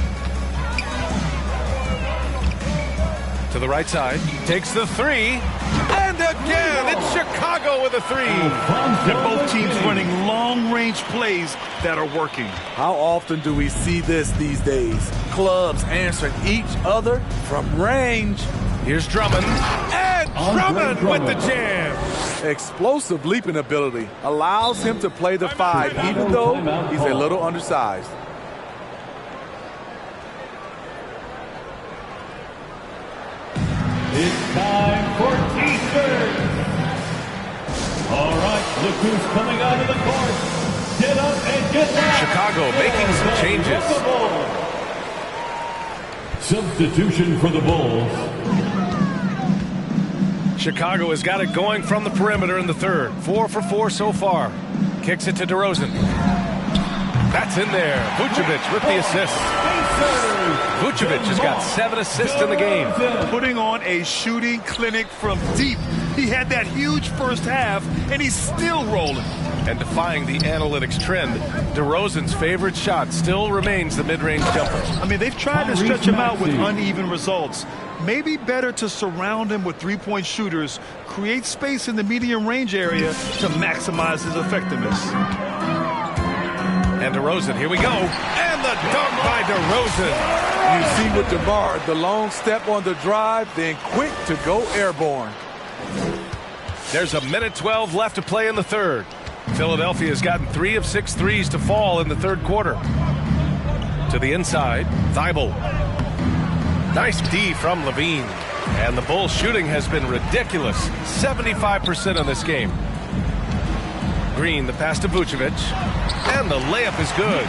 To the right side. Takes the 3. And again, it's Chicago with a 3. They're both teams running long-range plays that are working. How often do we see this these days? Clubs answering each other from range. Here's Drummond. And Drummond with the jam. Explosive leaping ability allows him to play the 5, even though he's a little undersized. It's time for T-shirts. All right, look who's coming out of the court. Get up and get down. Chicago making some changes. Substitution for the Bulls. Chicago has got it going from the perimeter in the third. 4 for 4 so far. Kicks it to Derozan. That's in there. Vucevic with the assist. Vucevic has got 7 assists in the game. Putting on a shooting clinic from deep. He had that huge first half, and he's still rolling. And defying the analytics trend, Derozan's favorite shot still remains the mid-range jumper. I mean, they've tried to stretch him out with uneven results. Maybe better to surround him with three-point shooters, create space in the medium range area to maximize his effectiveness. And Derozan, here we go. And the dunk by Derozan. You see with DeMar, the long step on the drive, then quick to go airborne. There's a minute 12 left to play in the third. Philadelphia has gotten 3 of 6 threes to fall in the third quarter. To the inside, Thibault. Nice D from Levine. And the Bulls shooting has been ridiculous. 75% in this game. Green, the pass to Vucevic. And the layup is good.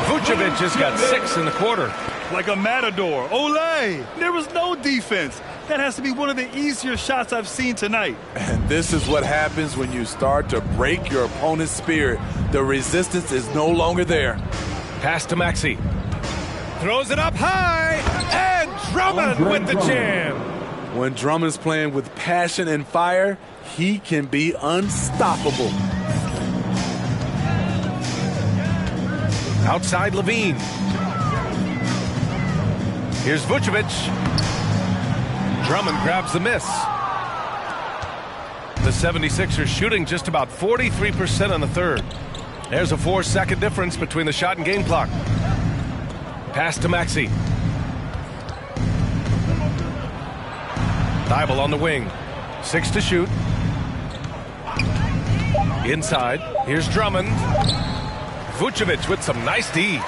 Vucevic has got 6 in the quarter. Like a matador. Olay! There was no defense. That has to be one of the easier shots I've seen tonight. And this is what happens when you start to break your opponent's spirit. The resistance is no longer there. Pass to Maxey. Throws it up high. And Drummond with the jam. When Drummond's playing with passion and fire, he can be unstoppable. Outside Levine. Here's Vucevic. Drummond grabs the miss. The 76ers shooting just about 43% on the third. There's a 4-second difference between the shot and game clock. Pass to Maxey. Thibault on the wing. 6 to shoot. Inside. Here's Drummond. Vucevic with some nice D.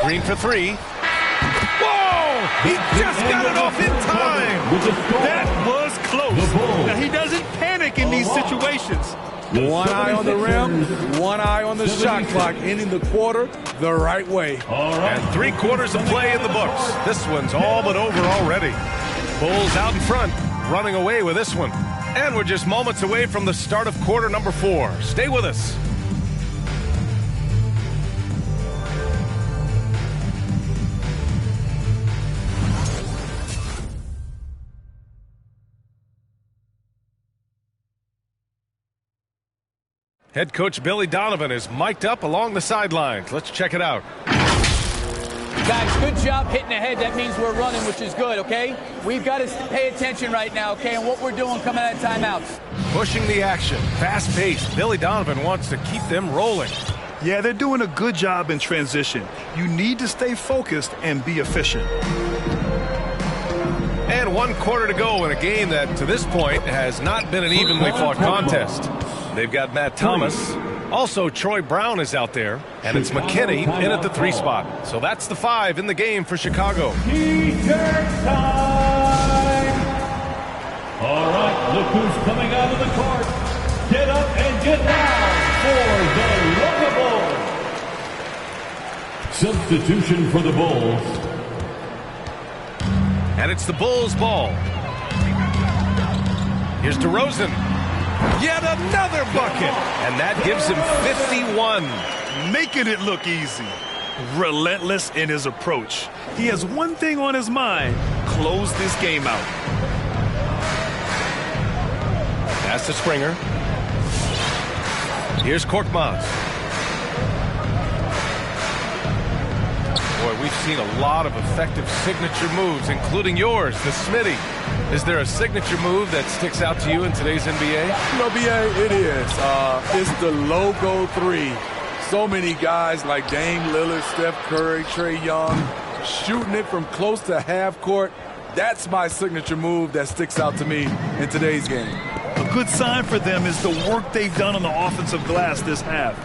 Green for 3. Whoa! He just got it off in time. That was close. Now, he doesn't panic in these situations. One eye on the rim, one eye on the shot clock, ending the quarter the right way. And 3 quarters of play in the books. This one's all but over already. Bulls out in front, running away with this one. And we're just moments away from the start of quarter number 4. Stay with us. Head coach Billy Donovan is mic'd up along the sidelines. Let's check it out. Guys, good job hitting ahead. That means we're running, which is good, okay? We've got to pay attention right now, okay, and what we're doing coming out of timeouts. Pushing the action, fast-paced. Billy Donovan wants to keep them rolling. Yeah, they're doing a good job in transition. You need to stay focused and be efficient. And 1 quarter to go in a game that, to this point, has not been an evenly fought contest. They've got Matt Thomas. Also, Troy Brown is out there. And it's McKinney in at the 3 spot. So that's the 5 in the game for Chicago. T-shirt time! All right, look who's coming out of the court. Get up and get down for the Loco Bowl. Substitution for the Bulls. And it's the Bulls' ball. Here's Derozan. Yet another bucket. And that gives him 51. Making it look easy. Relentless in his approach. He has one thing on his mind. Close this game out. Pass to Springer. Here's Korkmaz. Boy, we've seen a lot of effective signature moves, including yours, the Smitty. Is there a signature move that sticks out to you in today's NBA? No, BA, it is. It's the logo 3. So many guys like Dame Lillard, Steph Curry, Trae Young, shooting it from close to half court. That's my signature move that sticks out to me in today's game. A good sign for them is the work they've done on the offensive glass this half.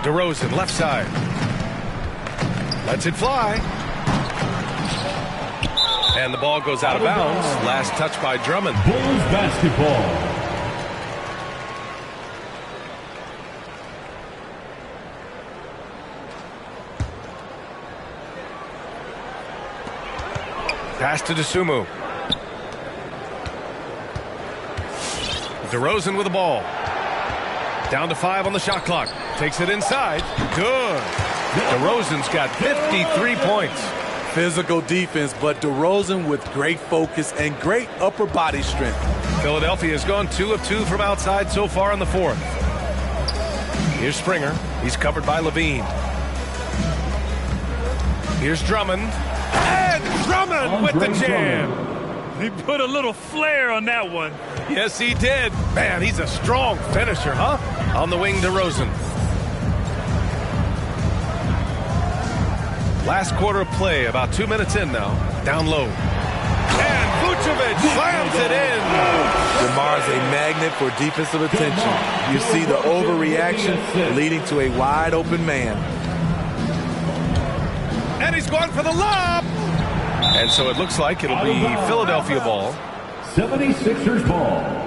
Derozan, left side. Lets it fly. And the ball goes out of bounds. Last touch by Drummond. Bulls basketball. Pass to Dosunmu. Derozan with the ball. Down to 5 on the shot clock. Takes it inside. Good. Derozan's got 53 points. Physical defense, but Derozan with great focus and great upper body strength. Philadelphia has gone 2 of 2 from outside so far in the fourth. Here's Springer. He's covered by Levine. Here's Drummond. And Drummond with the jam. He put a little flair on that one. Yes, he did. Man, he's a strong finisher, huh? On the wing, Derozan. Last quarter of play, about 2 minutes in now. Down low. And Vucevic slams it in. DeMar's a magnet for defensive attention. You see the overreaction leading to a wide open man. And he's going for the lob. And so it looks like it'll be Philadelphia ball. 76ers ball.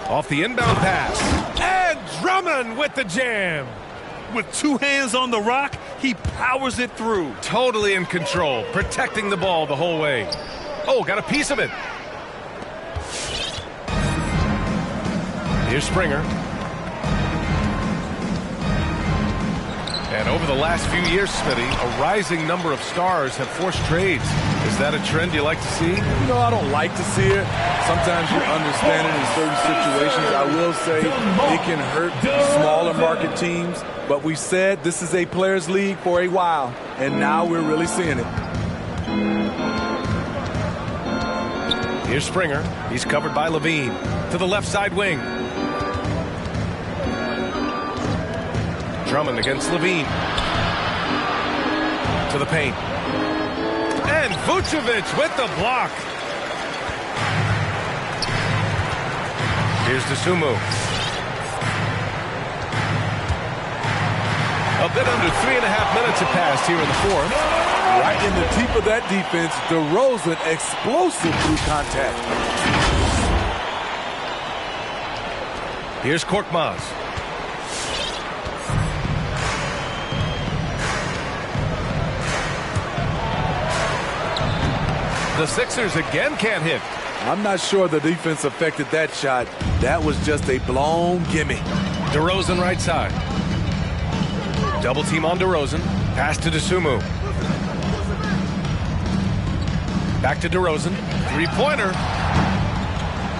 Off the inbound pass. And Drummond with the jam. With 2 hands on the rock, he powers it through. Totally in control, protecting the ball the whole way. Oh, got a piece of it. Here's Springer. And over the last few years, Smitty, a rising number of stars have forced trades. Is that a trend you like to see? You know, I don't like to see it. Sometimes you understand it in certain situations. I will say it can hurt smaller market teams. But we said this is a players' league for a while. And now we're really seeing it. Here's Springer. He's covered by Levine. To the left side wing. Drummond against Levine. To the paint. And Vucevic with the block. Here's Dosunmu. A bit under 3.5 minutes have passed here in the fourth. Right in the teeth of that defense, Derozan explosive through contact. Here's Korkmaz. The Sixers again can't hit. I'm not sure the defense affected that shot. That was just a blown gimme. Derozan right side. Double team on Derozan. Pass to Dosunmu. Back to Derozan. Three-pointer.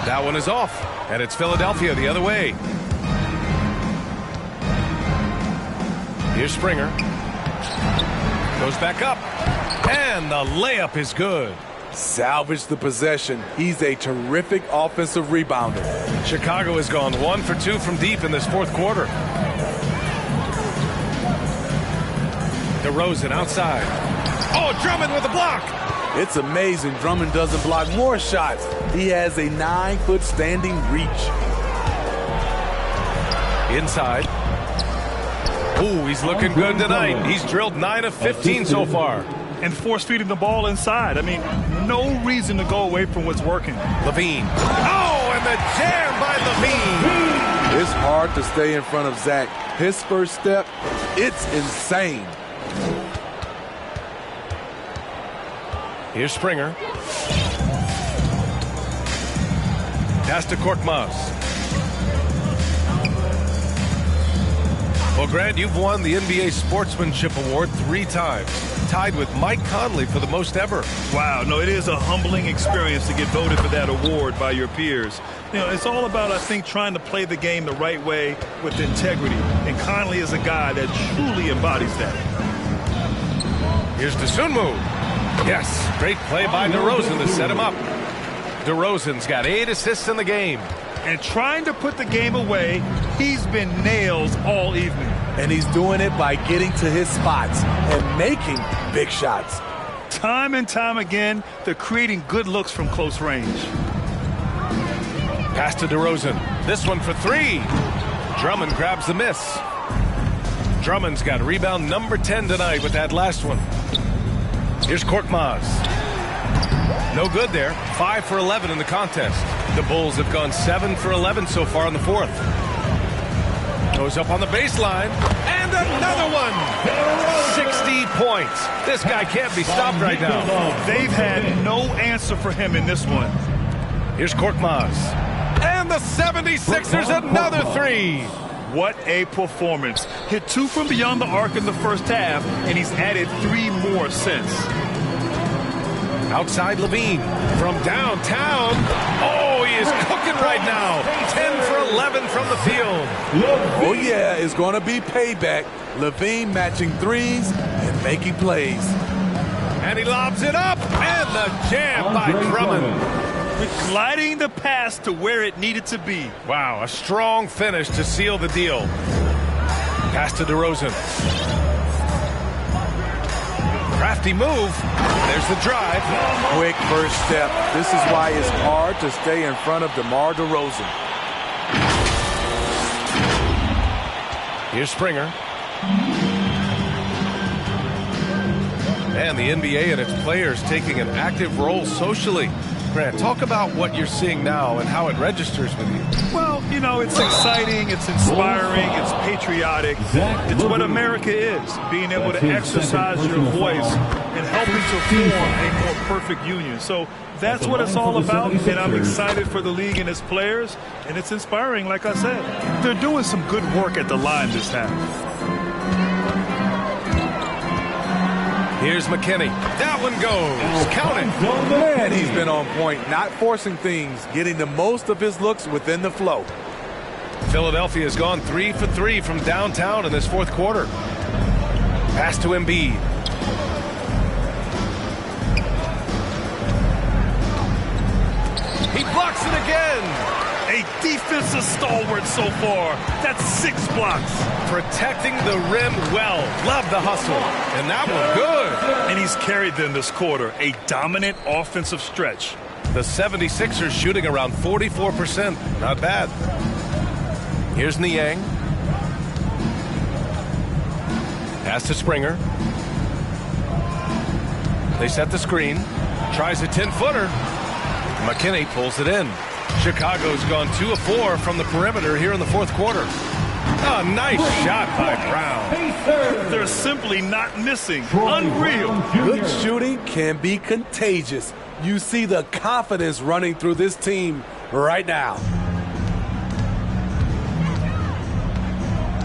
That one is off. And it's Philadelphia the other way. Here's Springer. Goes back up. And the layup is good. Salvage the possession. He's a terrific offensive rebounder. Chicago has gone 1 for 2 from deep in this fourth quarter. Derozan outside. Oh, Drummond with a block. It's amazing Drummond doesn't block more shots. He has a 9-foot standing reach. Inside. Ooh, he's looking good tonight. He's drilled 9 of 15 so far. And force-feeding the ball inside. I mean, no reason to go away from what's working. Levine. Oh, and the jam by Levine. It's hard to stay in front of Zach. His first step, it's insane. Here's Springer. Pass to Korkmaz. Well, Grant, you've won the NBA Sportsmanship Award 3 times, tied with Mike Conley for the most ever. Wow, no, it is a humbling experience to get voted for that award by your peers. You know, it's all about, I think, trying to play the game the right way with integrity. And Conley is a guy that truly embodies that. Here's Dosunmu. Yes, great play by Derozan to set him up. Derozan's got 8 assists in the game. And trying to put the game away, he's been nails all evening. And he's doing it by getting to his spots and making big shots. Time and time again, they're creating good looks from close range. Pass to Derozan. This one for 3. Drummond grabs the miss. Drummond's got rebound number 10 tonight with that last one. Here's Korkmaz. No good there. 5 for 11 in the contest. The Bulls have gone 7 for 11 so far in the fourth. Goes up on the baseline. And another one. 60 points. This guy can't be stopped right now. They've had no answer for him in this one. Here's Korkmaz. And the 76ers another three. What a performance. Hit 2 from beyond the arc in the first half, and he's added 3 more since. Outside Levine from downtown. Oh, he is cooking right now. 10 for 11 from the field. Oh, yeah, it's going to be payback. Levine matching threes and making plays. And he lobs it up, and the jam by Drummond. Gliding the pass to where it needed to be. Wow, a strong finish to seal the deal. Pass to Derozan. Crafty move. There's the drive. Quick first step. This is why it's hard to stay in front of DeMar DeRozan. Here's Springer. And the NBA and its players taking an active role socially. Grant, talk about what you're seeing now and how it registers with you. Well, you know, it's exciting, it's inspiring, it's patriotic. It's what America is, being able to exercise your voice and helping to form a more perfect union. So that's what it's all about, and I'm excited for the league and its players, and it's inspiring, like I said. They're doing some good work at the line this half. Here's McKinney. That one goes. Count it. Man, he's been on point, not forcing things, getting the most of his looks within the flow. Philadelphia has gone 3 for 3 from downtown in this fourth quarter. Pass to Embiid. He blocks it again. A defensive stalwart so far. That's 6 blocks. Protecting the rim well. Love the hustle. And that one good. And he's carried them this quarter. A dominant offensive stretch. The 76ers shooting around 44%. Not bad. Here's Niang. Pass to Springer. They set the screen. Tries a 10-footer. McKinney pulls it in. Chicago's gone 2 of 4 from the perimeter here in the fourth quarter. A nice shot by Brown. They're simply not missing. Unreal. Good shooting can be contagious. You see the confidence running through this team right now.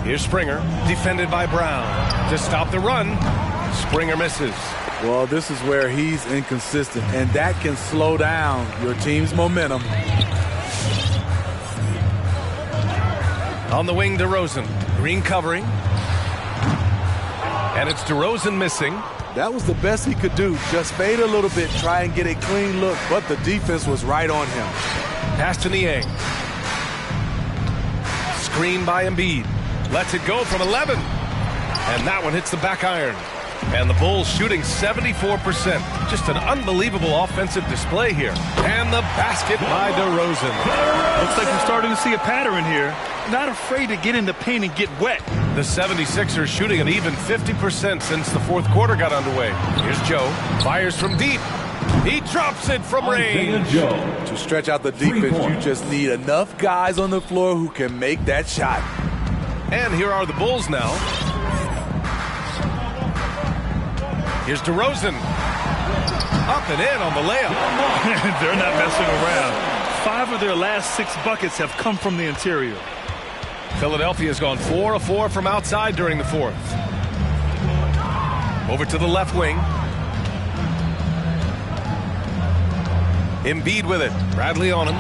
Here's Springer, defended by Brown. To stop the run, Springer misses. Well, this is where he's inconsistent, and that can slow down your team's momentum. On the wing, DeRozan. Green covering. And it's DeRozan missing. That was the best he could do. Just fade a little bit, try and get a clean look, but the defense was right on him. Pass to Niang. Screen by Embiid. Lets it go from 11. And that one hits the back iron. And the Bulls shooting 74%. Just an unbelievable offensive display here. And the basket by DeRozan. Looks like we're starting to see a pattern here. Not afraid to get in the paint and get wet. The 76ers shooting an even 50% since the fourth quarter got underway. Here's Joe. Fires from deep. He drops it from range. To stretch out the defense, you just need enough guys on the floor who can make that shot. And here are the Bulls now. Here's DeRozan. Up and in on the layup. They're not messing around. 5 of their last 6 buckets have come from the interior. Philadelphia's gone 4 of 4 from outside during the fourth. Over to the left wing. Embiid with it. Bradley on him.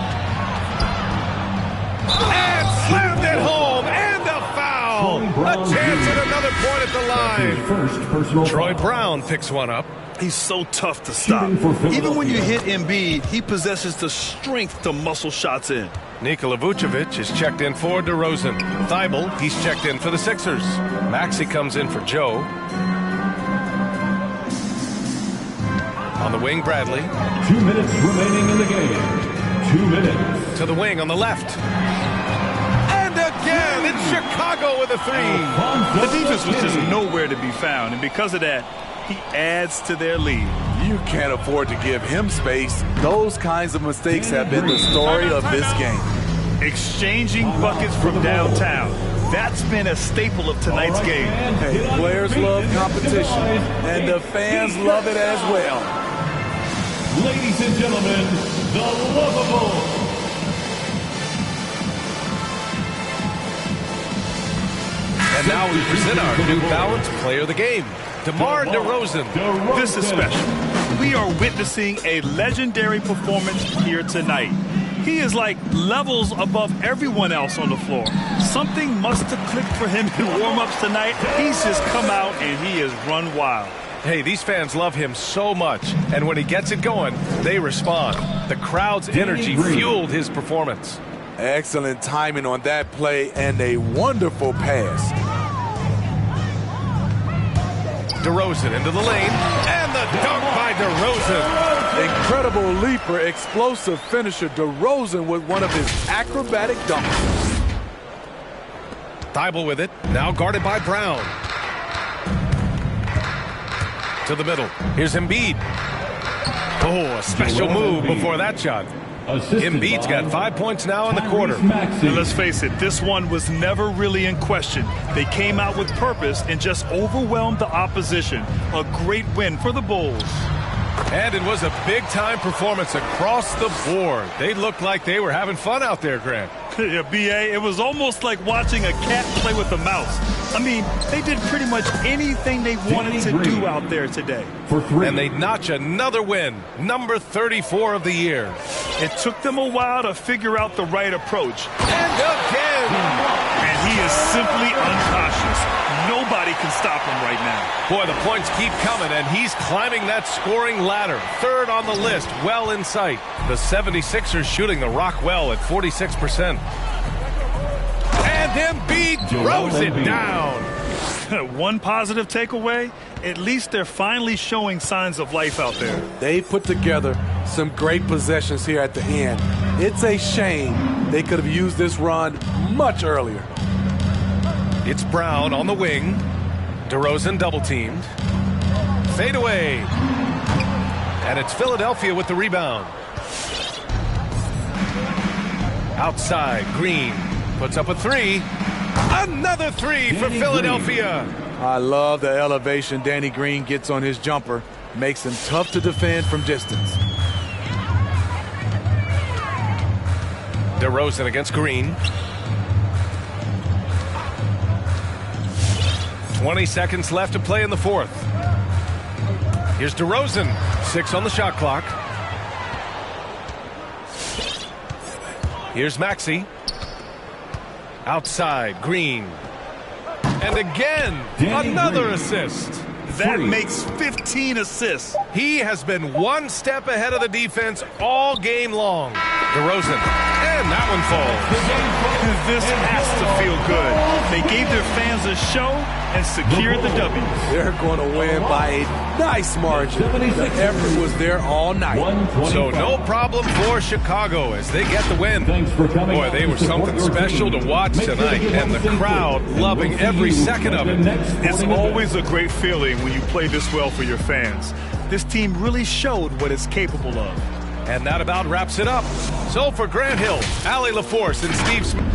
And slammed it home. And a foul. A chance at another point at the line. Troy Brown picks one up. He's so tough to stop. Even when you hit Embiid, he possesses the strength to muscle shots in. Nikola Vucevic is checked in for DeRozan. Thibault, he's checked in for the Sixers. Maxey comes in for Joe. On the wing, Bradley. 2 minutes remaining in the game. 2 minutes. To the wing on the left. And again, it's Chicago with a 3. The defense was just nowhere to be found, and because of that, he adds to their lead. You can't afford to give him space. Those kinds of mistakes have been the story of this game. Exchanging buckets from downtown. That's been a staple of tonight's game. Hey, players love competition, and the fans love it as well. Ladies and gentlemen, the Lovables. And now we present our New Balance Player of the Game, DeMar DeRozan. This is special. We are witnessing a legendary performance here tonight. He is like levels above everyone else on the floor. Something must have clicked for him in warm-ups tonight. He's just come out and he has run wild. Hey, these fans love him so much, and when he gets it going, they respond. The crowd's energy fueled his performance. Excellent timing on that play and a wonderful pass. DeRozan into the lane, and the dunk by DeRozan. Incredible leaper, explosive finisher. DeRozan with one of his acrobatic dunks. Thibault with it, now guarded by Brown. To the middle, here's Embiid. Oh, a special move before that shot. Embiid's got 5 points now in the quarter. And let's face it, this one was never really in question. They came out with purpose and just overwhelmed the opposition. A great win for the Bulls. And it was a big-time performance across the board. They looked like they were having fun out there, Grant. Yeah, B.A., it was almost like watching a cat play with a mouse. I mean, they did pretty much anything they wanted to do out there today. And they notch another win, number 34 of the year. It took them a while to figure out the right approach. And again! And he is simply uncautious. Nobody can stop him right now. Boy, the points keep coming, and he's climbing that scoring ladder. Third on the list, well in sight. The 76ers shooting the rock well at 46%. And Embiid throws it down. One positive takeaway, at least they're finally showing signs of life out there. They put together some great possessions here at the end. It's a shame they could have used this run much earlier. It's Brown on the wing. DeRozan double-teamed. Fade away. And it's Philadelphia with the rebound. Outside, Green puts up a three. Another three for Philadelphia. I love the elevation Danny Green gets on his jumper. Makes him tough to defend from distance. DeRozan against Green. 20 seconds left to play in the fourth. Here's DeRozan. 6 on the shot clock. Here's Maxey. Outside, Green. And again, another assist. That makes 15 assists. He has been one step ahead of the defense all game long. DeRozan, and that one falls. This has to feel good. They gave their fans a show and secured the W. They're going to win by a nice margin. The effort was there all night. So no problem for Chicago as they get the win. Boy, they were something special to watch tonight, and the crowd loving every second of it. It's always a great feeling when you play this well for your fans. This team really showed what it's capable of. And that about wraps it up. So for Grant Hill, Allie LaForce, and Steve Smith.